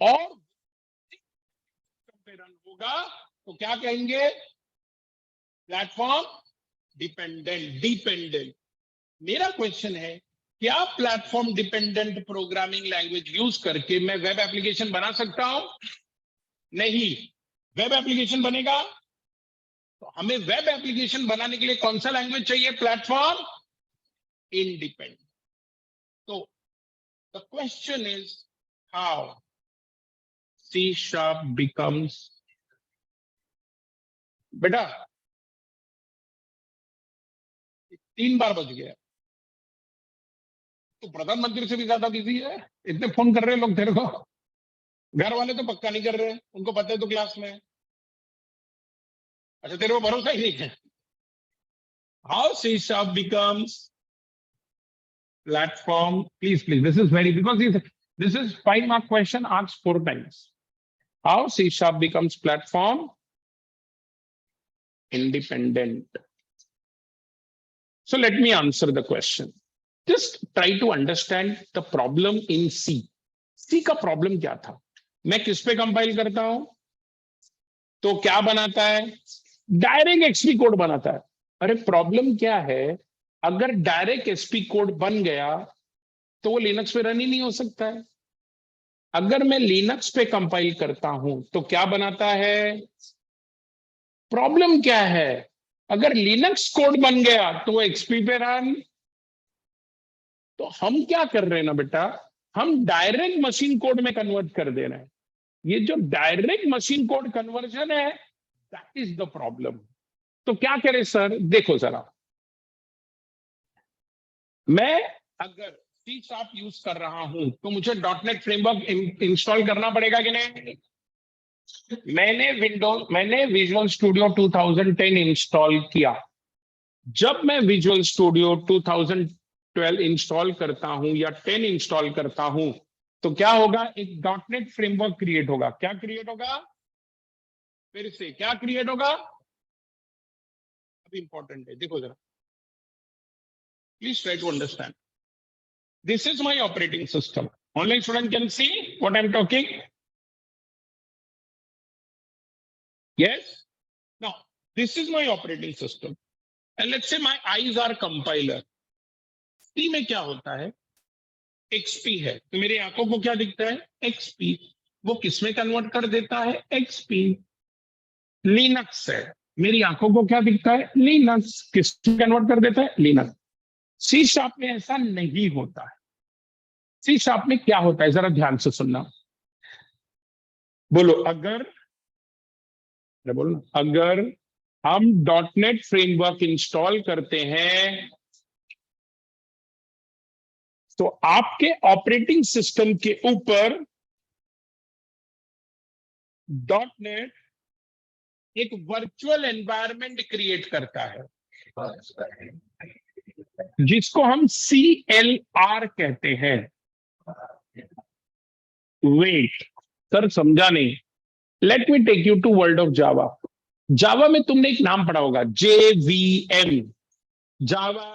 और पे रन होगा तो क्या कहेंगे? Platform dependent. मेरा क्वेश्चन है, क्या platform dependent programming language use करके मैं वेब एप्लीकेशन बना सकता हूं? नहीं। वेब एप्लीकेशन बनेगा तो हमें वेब एप्लीकेशन बनाने के लिए कौन सा लैंग्वेज चाहिए? Platform independent. तो the question is how C# becomes, बेटा 3 बार बज गया, तो प्रधानमंत्री से भी ज्यादा बिजी है। इतने फोन कर रहे हैं लोग तेरे को, घर वाले तो पक्का नहीं कर रहे, उनको पता है तो क्लास में। अच्छा, तेरे को भरोसा ही नहीं है। How C# becomes platform, please this is very, because this is 5-mark question asked 4 times. How C# becomes platform independent? So let me answer the question. Just try to understand the problem in C. C का प्रॉब्लम क्या था? मैं किस पे कंपाइल करता हूं तो क्या बनाता है? डायरेक्ट एक्सपी कोड बनाता है। अरे प्रॉब्लम क्या है? अगर डायरेक्ट एसपी कोड बन गया तो वो लिनक्स पे रन ही नहीं हो सकता है। अगर मैं लिनक्स पे कंपाइल करता हूं तो क्या बनाता है? प्रॉब्लम क्या है? अगर लिनक्स कोड बन गया तो वो एक्सपी पे रन। तो हम क्या कर रहे हैं ना बेटा, हम डायरेक्ट मशीन कोड में कन्वर्ट कर दे रहे हैं। ये जो डायरेक्ट मशीन कोड कन्वर्जन है, दैट इज द प्रॉब्लम। तो क्या करें सर? देखो जरा, मैं अगर सी शार्प यूज कर रहा हूं तो मुझे डॉटनेट फ्रेमवर्क इंस्टॉल करना पड़ेगा कि नहीं? मैंने विजुअल स्टूडियो 2010 इंस्टॉल किया। जब मैं विजुअल स्टूडियो 2012 इंस्टॉल करता हूं या 10 इंस्टॉल करता हूं, तो क्या होगा? एक डॉटनेट फ्रेमवर्क क्रिएट होगा। क्या क्रिएट होगा? फिर से क्या क्रिएट होगा? अब इंपॉर्टेंट है, देखो जरा, please try to understand. This is my operating system. Online student can see what I am talking? Yes? Now, this is my operating system. And let's say my eyes are compiler. C में क्या होता है? XP है। तो मेरी आंखों को क्या दिखता है? XP। वो किस में कन्वर्ट कर देता है? XP। लिनक्स है, मेरी आंखों को क्या दिखता है? लिनक्स। किस में कन्वर्ट कर देता है? लिनक्स। सी शार्प में ऐसा नहीं होता है। सी शार्प में क्या होता है? जरा ध्यान से सुनना। बोलो, अगर हम डॉटनेट फ्रेमवर्क इंस्टॉल करते हैं तो आपके ऑपरेटिंग सिस्टम के ऊपर डॉटनेट एक वर्चुअल एनवायरनमेंट क्रिएट करता है, जिसको हम CLR कहते हैं। वेट सर, समझा नहीं। Let me take you to world of Java. Java में तुमने एक नाम पढ़ा होगा, JVM, जावा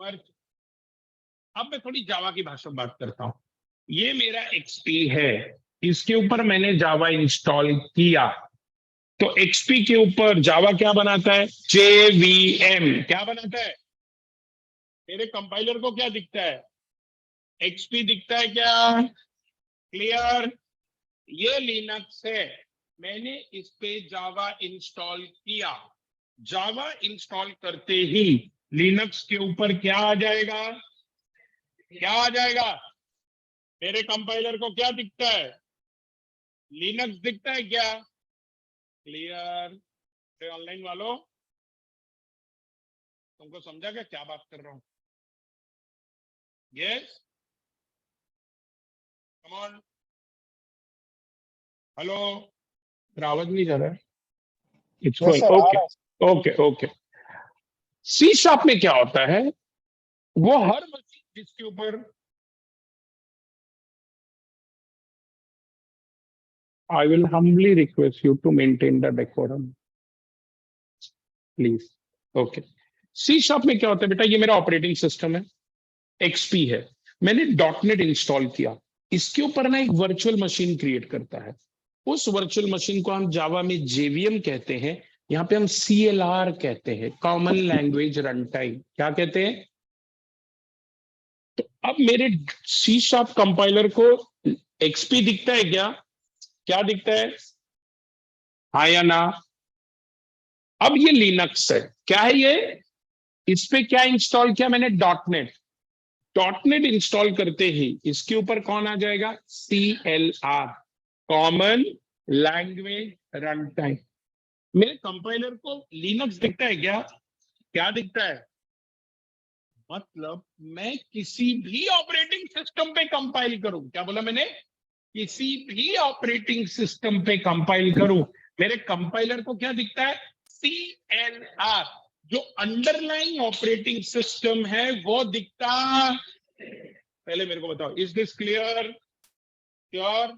वर्क। अब मैं थोड़ी जावा की भाषा में बात करता हूं। ये मेरा XP है, इसके ऊपर मैंने जावा इंस्टॉल किया, तो XP के ऊपर जावा क्या बनाता है? JVM। क्या बनाता है? मेरे कंपाइलर को क्या दिखता है? XP दिखता है क्या? क्लियर? ये लिनक्स है, मैंने इस पे जावा इंस्टॉल किया। जावा इंस्टॉल करते ही लिनक्स के ऊपर क्या आ जाएगा? क्या आ जाएगा? मेरे कंपाइलर को क्या दिखता है? लिनक्स दिखता है क्या? क्लियर? ऑनलाइन वालों, तुमको समझा क्या बात कर रहा हूं? Yes, come on. हेलो, आवाज नहीं जा रहा है? It's going. Okay okay okay. C sharp में क्या होता है? वो हर मशीन जिसके ऊपर I will humbly request you to maintain the decorum, please. Okay. C sharp में क्या होता है बेटा? ये मेरा ऑपरेटिंग सिस्टम है, XP है, मैंने डॉटनेट इंस्टॉल किया, इसके ऊपर ना एक वर्चुअल मशीन क्रिएट करता है। उस वर्चुअल मशीन को हम जावा में JVM कहते हैं, यहाँ पे हम CLR कहते हैं, कॉमन लैंग्वेज रन टाइम। क्या कहते हैं? तो अब मेरे सी शार्प कंपाइलर को XP दिखता है क्या? क्या दिखता है? हाँ या ना? अब ये लिनक्स है, क्या है ये? इस पे क्या इंस्टॉल किया मैंने? डॉटनेट। डॉटनेट इंस्टॉल करते ही इसके ऊपर कौन आ जाएगा? CLR, common language run time. मेरे कंपाइलर को लिनक्स दिखता है क्या? क्या दिखता है? मतलब मैं किसी भी ऑपरेटिंग सिस्टम पे कंपाइल करूं, क्या बोला मैंने? किसी भी ऑपरेटिंग सिस्टम पे कंपाइल करूं, मेरे कंपाइलर को क्या दिखता है? CLR, जो अंडरलाइंग ऑपरेटिंग सिस्टम है वो दिखता। पहले मेरे को बताओ, इज दिस क्लियर? क्लियर?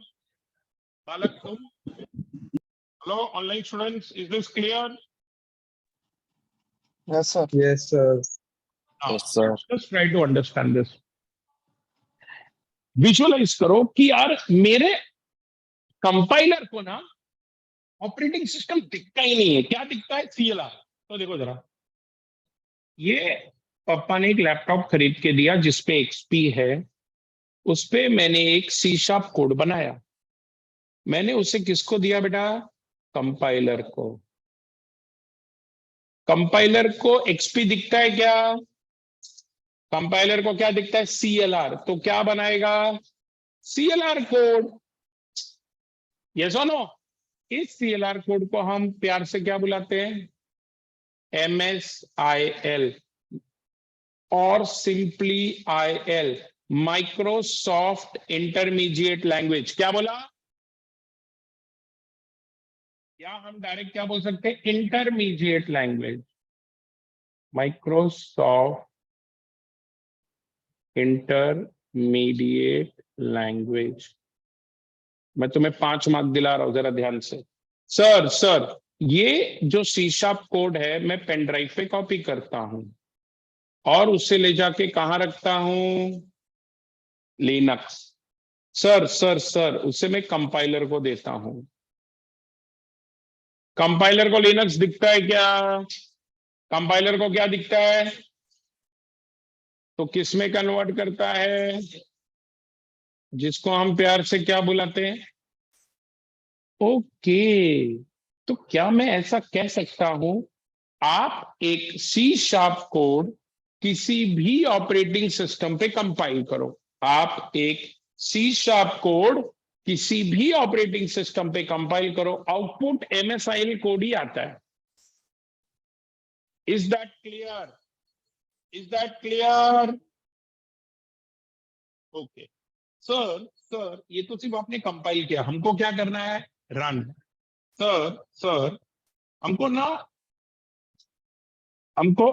बालक तुम, hello online students, is this clear? Yes, sir. Yes, sir. Yes, sir. Just try to understand this. Visualize करो कि यार मेरे कंपाइलर को ना ऑपरेटिंग सिस्टम दिखता ही नहीं है। क्या दिखता है? CLR। तो देखो जरा, ये पापा ने एक लैपटॉप खरीद के दिया जिसपे XP है, उस पे मैंने एक सी शार्प कोड बनाया। मैंने उसे किसको दिया बेटा? कंपाइलर को। कंपाइलर को XP दिखता है क्या? कंपाइलर को क्या दिखता है? CLR। तो क्या बनाएगा? CLR code. यस और नो? इस CLR कोड को हम प्यार से क्या बुलाते हैं? MSIL और simply IL, Microsoft intermediate language. क्या बोला? या हम डायरेक्ट क्या बोल सकते हैं? Intermediate language, Microsoft intermediate language. मैं तुम्हें 5 मार्क दिला रहा हूं, जरा ध्यान से। सर ये जो C# कोड है मैं पेन ड्राइव पे कॉपी करता हूं और उससे ले जाके कहां रखता हूं? लिनक्स। सर उससे मैं कंपाइलर को देता हूं। कंपाइलर को लिनक्स दिखता है क्या? कंपाइलर को क्या दिखता है? तो किस में कन्वर्ट करता है? जिसको हम प्यार से क्या बुलाते हैं? ओके, तो क्या मैं ऐसा कह सकता हूं, आप एक C# कोड किसी भी ऑपरेटिंग सिस्टम पे कंपाइल करो, आप एक C# कोड किसी भी ऑपरेटिंग सिस्टम पे कंपाइल करो, आउटपुट MSIL कोड ही आता है। Is that clear? Is that clear? Okay sir ये तो सिर्फ आपने कंपाइल किया, हमको क्या करना है? रन। सर हमको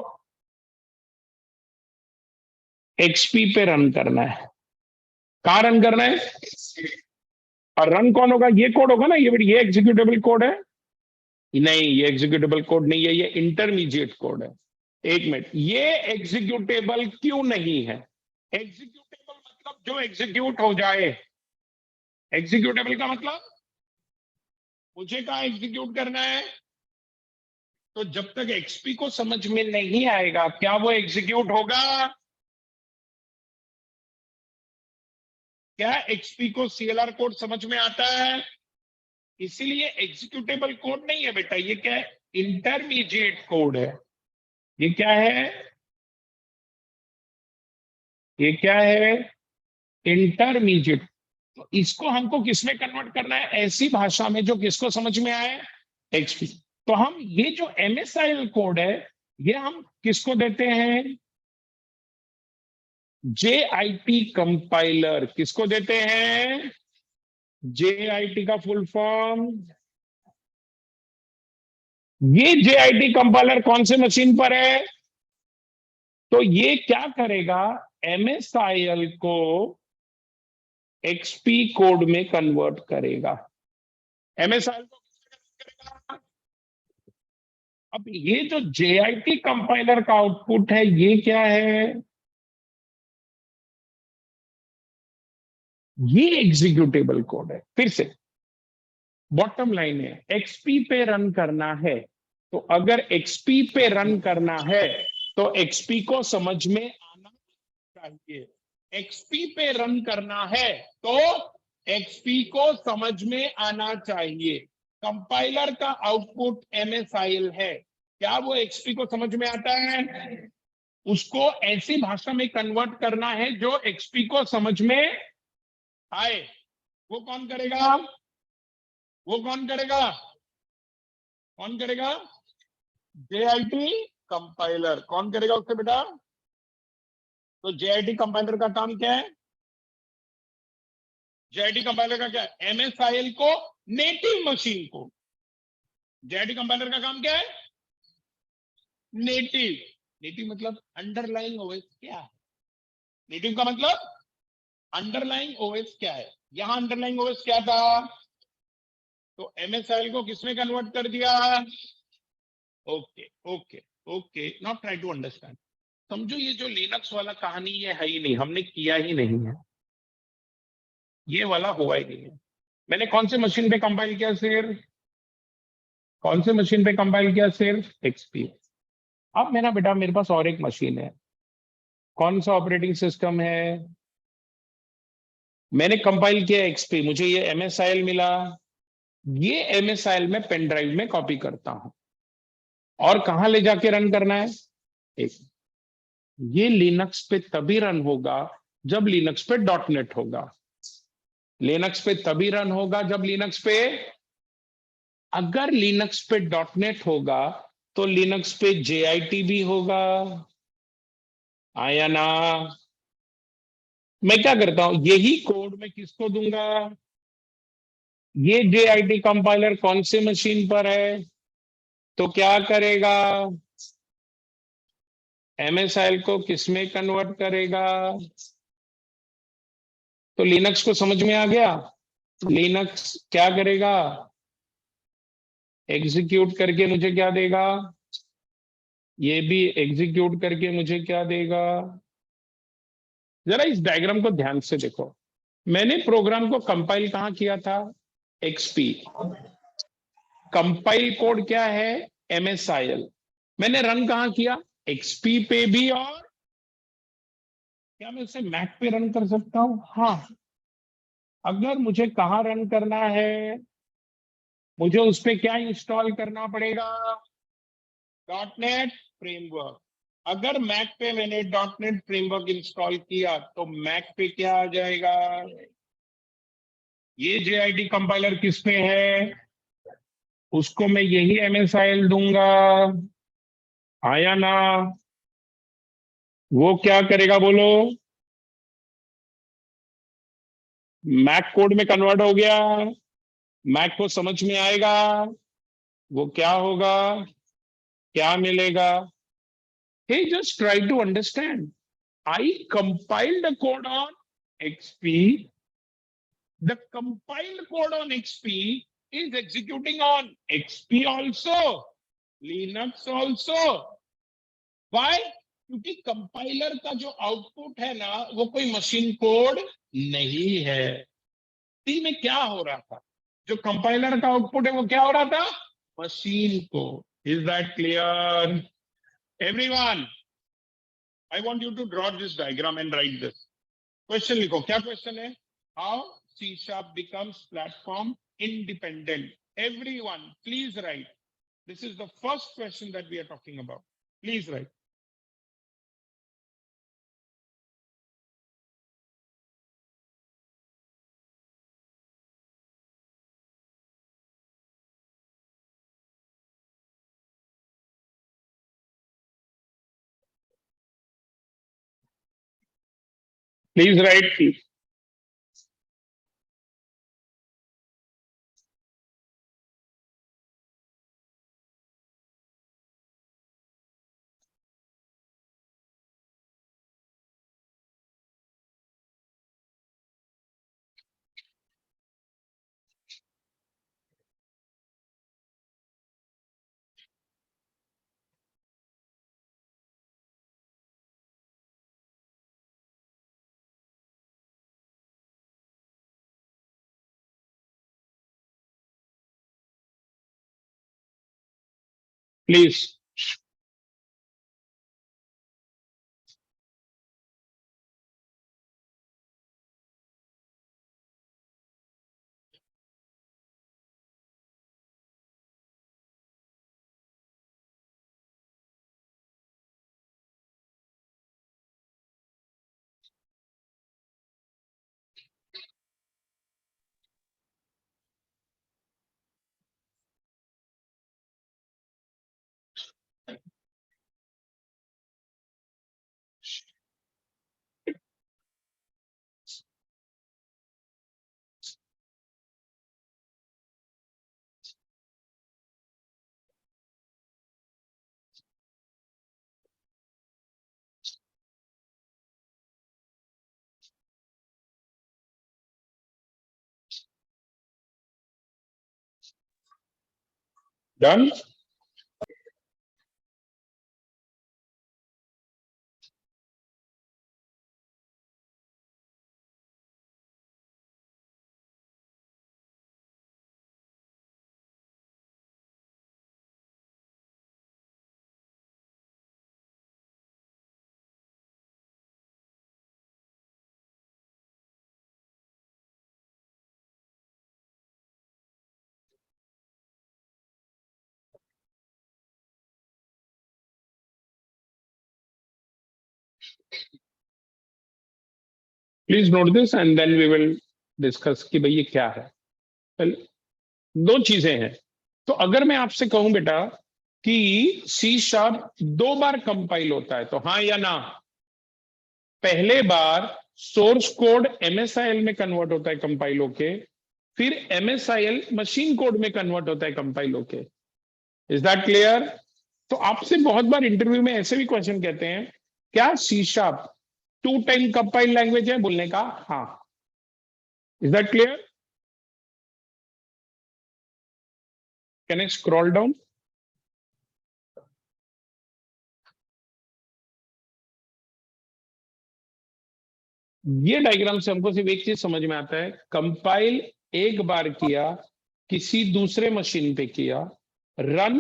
XP पे रन करना है। कहां रन करना है? और रन कौन होगा? ये कोड होगा ना, ये एग्जीक्यूटेबल कोड है? नहीं, ये एग्जीक्यूटेबल कोड नहीं है, ये इंटरमीडिएट कोड है। एक मिनट, ये एग्जीक्यूटेबल क्यों नहीं है? एग्जीक्यूटेबल मतलब जो एग्जीक्यूट हो जाए। एग्जीक्यूटेबल का मतलब मुझे कहां एग्जीक्यूट करना है? तो जब तक XP को समझ में नहीं आएगा, क्या वो एग्जीक्यूट होगा? क्या XP को CLR कोड समझ में आता है? इसीलिए एग्जीक्यूटेबल कोड नहीं है बेटा, ये क्या है? इंटरमीडिएट कोड है। ये क्या है? ये क्या है? इंटरमीडिएट। तो इसको हमको किसमें कन्वर्ट करना है? ऐसी भाषा में जो किसको समझ में आए? XP। तो हम ये जो MSIL कोड है, ये हम किसको देते हैं? JIT compiler. किसको देते हैं? JIT का फुल फॉर्म। ये JIT कंपाइलर कौन से मशीन पर है? तो ये क्या करेगा? MSIL को XP कोड में कन्वर्ट करेगा। MSIL को किसमें कन्वर्ट करेगा? अब ये जो JIT कंपाइलर का आउटपुट है, ये क्या है? ये एग्जीक्यूटेबल कोड है। फिर से बॉटम लाइन है, XP पे रन करना है। तो अगर XP पे रन करना है तो XP को समझ में आना चाहिए। XP पे रन करना है तो XP को समझ में आना चाहिए। कंपाइलर का आउटपुट MSIL है, क्या वो XP को समझ में आता है? उसको ऐसी भाषा में कन्वर्ट करना है जो XP को समझ में आए। वो कौन करेगा? वो कौन करेगा? कौन करेगा? JIT compiler. कौन करेगा उससे बेटा? तो JIT कंपाइलर का काम क्या है? JIT कंपाइलर का क्या है? MSIL को नेटिव मशीन को। JIT कंपाइलर का काम क्या है? नेटिव मतलब अंडरलाइंग OS क्या है? नेटिव का मतलब अंडरलाइंग OS क्या है? यहां अंडरलाइंग OS क्या था? तो MSIL को किसमें कन्वर्ट कर दिया? Okay, not try to understand. समझो ये जो लिनक्स वाला कहानी ये है ही नहीं, हमने किया ही नहीं है, ये वाला हुआ ही नहीं है। मैंने कौन से मशीन पे कंपाइल किया? सिर्फ कौन से मशीन पे कंपाइल किया? सिर्फ XP। अब मेरा बेटा मेरे पास और एक मशीन है, कौन सा ऑपरेटिंग सिस्टम है? मैंने कंपाइल किया XP, मुझे ये MSIL मिला। ये MSIL में पेन ड्राइव में कॉपी करता हूं और कहां ले जाके रन करना है? ये लिनक्स पे तभी रन होगा जब लिनक्स पे .NET होगा। लिनक्स पे तभी रन होगा जब लिनक्स पे, अगर लिनक्स पे डॉटनेट होगा तो लिनक्स पे JIT भी होगा, आया ना? मैं क्या करता हूं, यही कोड मैं किसको दूंगा, ये JIT कंपाइलर कौन से मशीन पर है, तो क्या करेगा, MSIL को किसमें कन्वर्ट करेगा? तो लिनक्स को समझ में आ गया, लिनक्स क्या करेगा, एग्जीक्यूट करके मुझे क्या देगा, ये भी एग्जीक्यूट करके मुझे क्या देगा। जरा इस डायग्राम को ध्यान से देखो, मैंने प्रोग्राम को कंपाइल कहां किया था, XP, कंपाइल कोड क्या है, MSIL, मैंने रन कहां किया, XP पे भी, और क्या मैं इसे मैक पे रन कर सकता हूं, हाँ। अगर मुझे कहां रन करना है, मुझे उस पे क्या इंस्टॉल करना पड़ेगा, .NET फ्रेमवर्क। अगर मैक पे मैंने .NET फ्रेमवर्क इंस्टॉल किया तो मैक पे क्या आ जाएगा, ये JIT कंपाइलर किस पे है, उसको मैं यही MSIL दूंगा, आया ना? वो क्या करेगा बोलो, मैक कोड में कन्वर्ट हो गया, मैक को समझ में आएगा, वो क्या होगा, क्या मिलेगा। Hey, just try to understand. I compiled the code on XP. The compiled code on XP is executing on XP also, Linux also. Why? क्योंकि कंपाइलर का जो आउटपुट है ना वो कोई मशीन कोड नहीं है। सी में क्या हो रहा था, जो कंपाइलर का आउटपुट है वो क्या हो रहा था, machine code. Is that clear everyone? I want you to draw this diagram and write this. Question लिखो, क्या question है? How C# becomes platform independent? Everyone, please write. This is the first question that we are talking about. Please write. Please write. Please. Done? Please note this and then we will discuss कि भाई ये क्या है। दो चीजें हैं। तो अगर मैं आपसे कहूं बेटा कि C# 2 बार कंपाइल होता है, तो हाँ या ना? पहले बार सोर्स कोड MSIL में कन्वर्ट होता है कंपाइल होके, फिर MSIL मशीन कोड में कन्वर्ट होता है कंपाइल होके। Is that clear? तो आपसे बहुत बार इंटरव्यू में ऐसे भी क्वेश्चन कहते हैं, क्या C# 2 टाइम कंपाइल लैंग्वेज है? बोलने का हाँ। Is that clear? Can I scroll down? ये डायग्राम से हमको सिर्फ एक चीज समझ में आता है, कंपाइल एक बार किया, किसी दूसरे मशीन पे किया, रन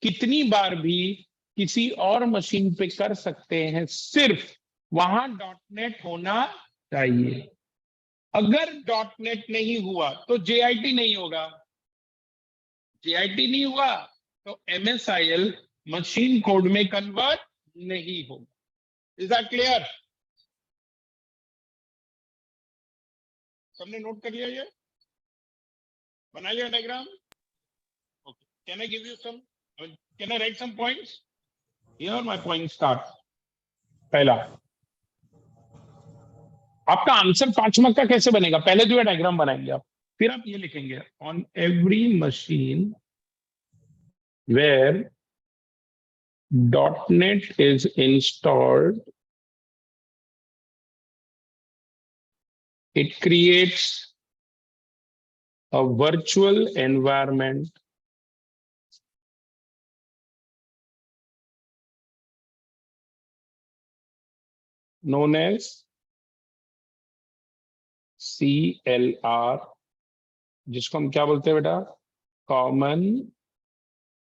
कितनी बार भी किसी और मशीन पे कर सकते हैं, सिर्फ वहां .NET होना चाहिए। अगर .NET नहीं हुआ तो JIT नहीं होगा। JIT नहीं हुआ तो MSIL मशीन कोड में कन्वर्ट नहीं होगा। Is that clear? सबने नोट कर लिया? ये बना लिया diagram? Okay, can I give you some, can I write some points? Here my point start. पहला, आपका आंसर 5 मार्क का कैसे बनेगा? पहले जो है डायग्राम बनाएंगे आप, फिर आप ये लिखेंगे, on every machine where .NET is installed, it creates a virtual environment known as CLR, जिसको हम क्या बोलते हैं बेटा? Common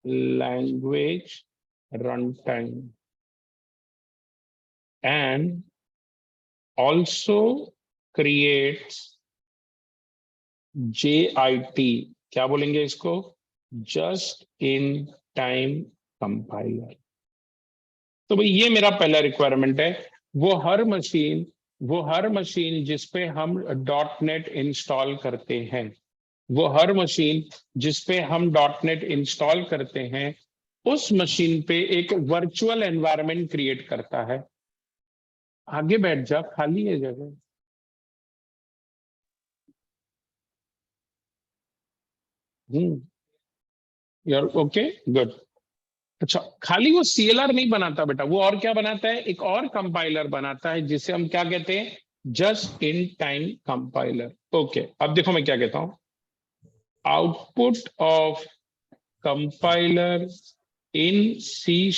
language run time, and also creates JIT, क्या बोलेंगे इसको? Just in time compiler. तो भाई ये मेरा पहला रिक्वायरमेंट है। वो हर मशीन जिसपे हम .NET इंस्टॉल करते हैं, वो हर मशीन जिसपे हम .NET इंस्टॉल करते हैं, उस मशीन पे एक वर्चुअल एनवायरनमेंट क्रिएट करता है। आगे बैठ जा, खाली है जगह। यार ओके, गुड। अच्छा, खाली वो CLR नहीं बनाता बेटा, वो और क्या बनाता है? एक और कंपाइलर बनाता है जिसे हम क्या कहते हैं? Just in time compiler. Okay, अब देखो मैं क्या कहता हूं। Output of compiler in C#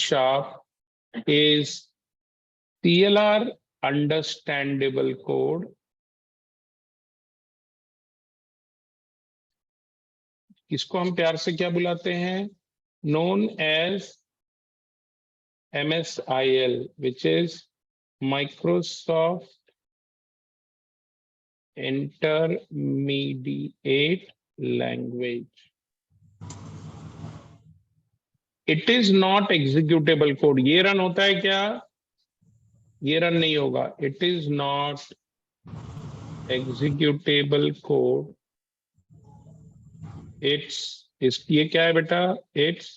is CLR understandable code, इसको हम प्यार से क्या बुलाते हैं? known as MSIL, which is Microsoft Intermediate Language. It is not executable code. ये रन होता है क्या? ये रन नहीं होगा। It is not executable code. ये क्या है बेटा? It's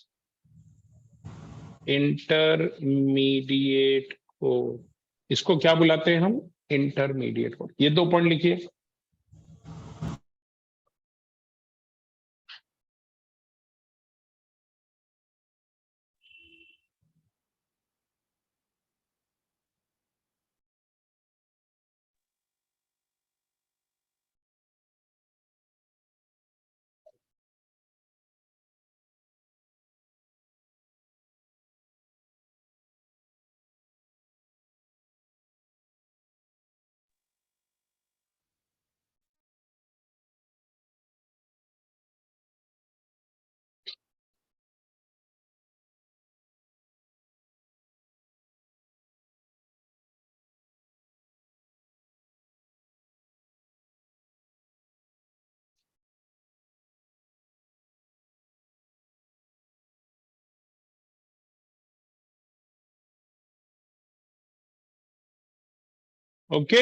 intermediate code. इसको क्या बुलाते हैं हम? Intermediate code. ये 2 पॉइंट लिखिए। Okay,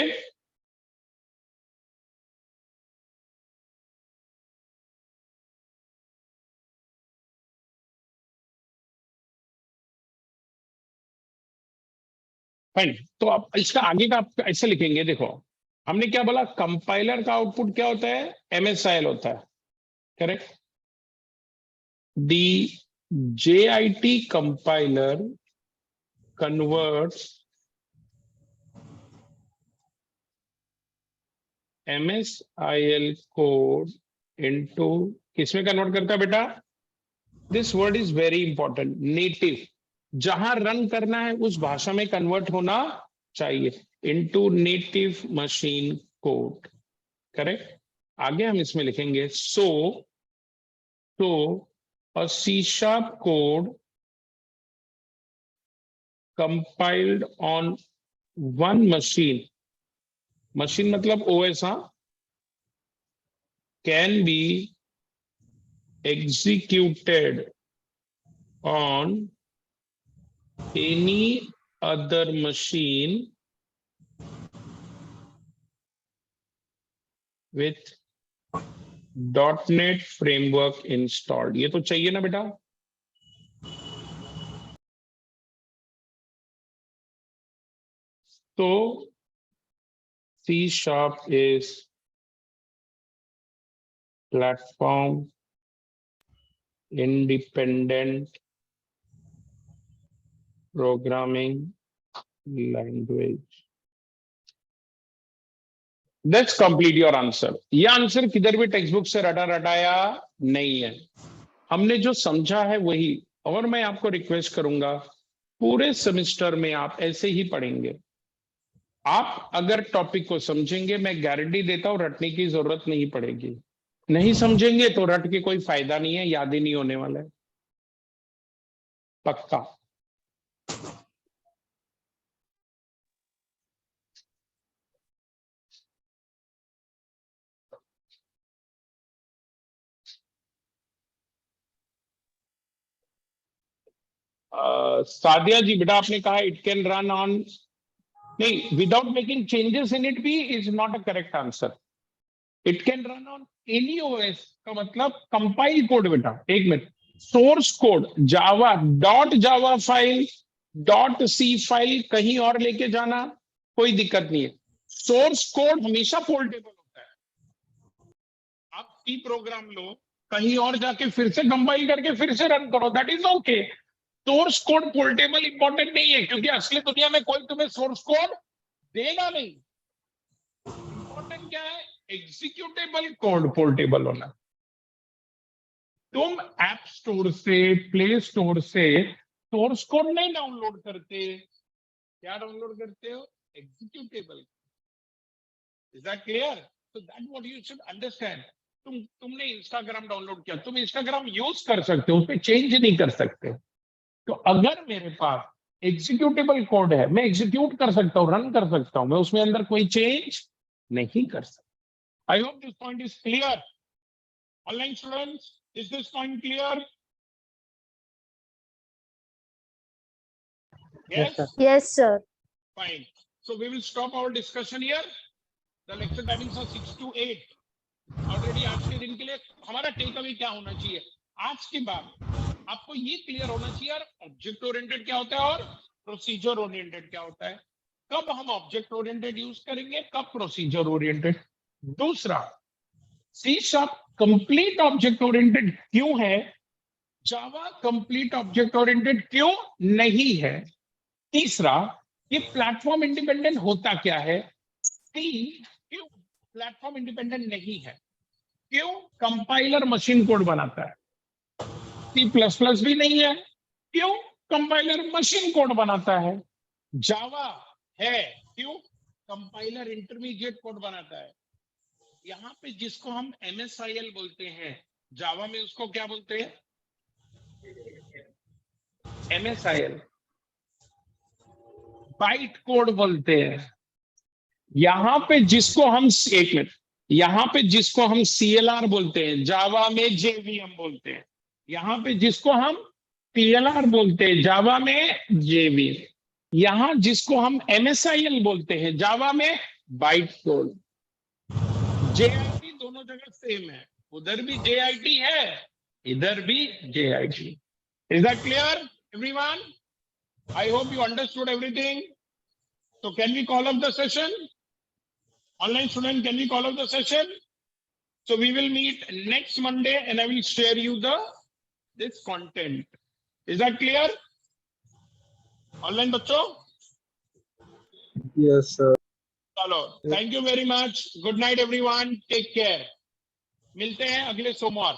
fine. तो आप इसका आगे का आप ऐसे लिखेंगे, देखो हमने क्या बोला, कंपाइलर का आउटपुट क्या होता है, MSIL होता है, करेक्ट। दी JIT compiler converts MSIL code into, किसमें कन्वर्ट करता है बेटा, this word is very important, native, जहां रन करना है उस भाषा में कन्वर्ट होना चाहिए, into native machine code, correct. आगे हम इसमें लिखेंगे so a C# code compiled on one machine मतलब OS, can be executed on any other machine with .NET framework installed। ये तो चाहिए ना बेटा। तो C# is platform independent programming language। Let's complete your answer। ये आंसर किधर भी टेक्स्ट बुक से रटाया नहीं है, हमने जो समझा है वही। और मैं आपको रिक्वेस्ट करूंगा, पूरे सेमेस्टर में आप ऐसे ही पढ़ेंगे। आप अगर टॉपिक को समझेंगे, मैं गारंटी देता हूं रटने की जरूरत नहीं पड़ेगी। नहीं समझेंगे तो रट के कोई फायदा नहीं है, याद ही नहीं होने वाला है, पक्का। सादिया जी बेटा, आपने कहा इट कैन रन ऑन, नहीं, without making changes in it भी is not a correct answer. It can run on any OS का मतलब कंपाइल कोड बेटा, एक minute, source code Java, .java file, .c file कहीं और लेके जाना कोई दिक्कत नहीं है। सोर्स कोड हमेशा पोर्टेबल होता है। आप C प्रोग्राम लो, कहीं और जाके फिर से कंपाइल करके फिर से रन करो, that is okay. Source code portable important नहीं है, क्योंकि असली दुनिया में कोई तुम्हें सोर्स कोड देगा नहीं। इंपॉर्टेंट क्या है, एग्जीक्यूटेबल कोड पोर्टेबल होना। तुम ऐप स्टोर से, प्ले स्टोर से सोर्स कोड नहीं डाउनलोड करते, क्या डाउनलोड करते हो, executable. Is that clear? So that what you should understand. तुमने इंस्टाग्राम डाउनलोड किया, तुम इंस्टाग्राम यूज कर सकते हो, उस पर चेंज नहीं कर सकते। तो अगर मेरे पास एग्जीक्यूटेबल कोड है, मैं एग्जीक्यूट कर सकता हूं, रन कर सकता हूं, मैं उसमें अंदर कोई चेंज नहीं कर सकता। I hope this point is clear. Online students, is this point clear? Yes, sir. Yes, sir. Fine. So we will stop our discussion here. The lecture timings are 6 to 8. Already आज के दिन के लिए हमारा टेक अवे क्या होना चाहिए, आज के बाद आपको ये क्लियर होना चाहिए यार, ऑब्जेक्ट ओरिएंटेड क्या होता है और प्रोसीजर ओरिएंटेड क्या होता है। कब हम ऑब्जेक्ट ओरिएंटेड यूज करेंगे, कब प्रोसीजर ओरिएंटेड। दूसरा, C# कंप्लीट ऑब्जेक्ट ओरिएंटेड क्यों है, जावा कंप्लीट ऑब्जेक्ट ओरिएंटेड क्यों नहीं है। तीसरा, ये प्लेटफॉर्म इंडिपेंडेंट होता क्या है। तीन, क्यों प्लेटफॉर्म इंडिपेंडेंट नहीं है, क्यों कंपाइलर मशीन कोड बनाता है। C++ भी नहीं है, क्यों कंपाइलर मशीन कोड बनाता है। जावा है, क्यों कंपाइलर इंटरमीडिएट कोड बनाता है। यहाँ पे जिसको हम MSIL बोलते हैं, जावा में उसको क्या बोलते हैं, MSIL बाइट कोड बोलते हैं। यहाँ पे जिसको हम, एक मिनट, यहाँ पे जिसको हम CLR बोलते हैं, जावा में JVM बोलते हैं। यहाँ पे जिसको हम PLR बोलते हैं, जावा में JVM। यहाँ जिसको हम MSIL बोलते हैं, जावा में बाइट कोड। JIT दोनों जगह सेम है, उधर भी JIT है, इधर भी JIT। Is that clear everyone? I hope you understood everything. So can we call off the session? Online student, can we call off the session? So we will meet next Monday and I will share you this content. Is that clear? Online बच्चों? Yes, sir. चलो, thank you very much. Good night everyone. Take care. मिलते हैं अगले सोमवार.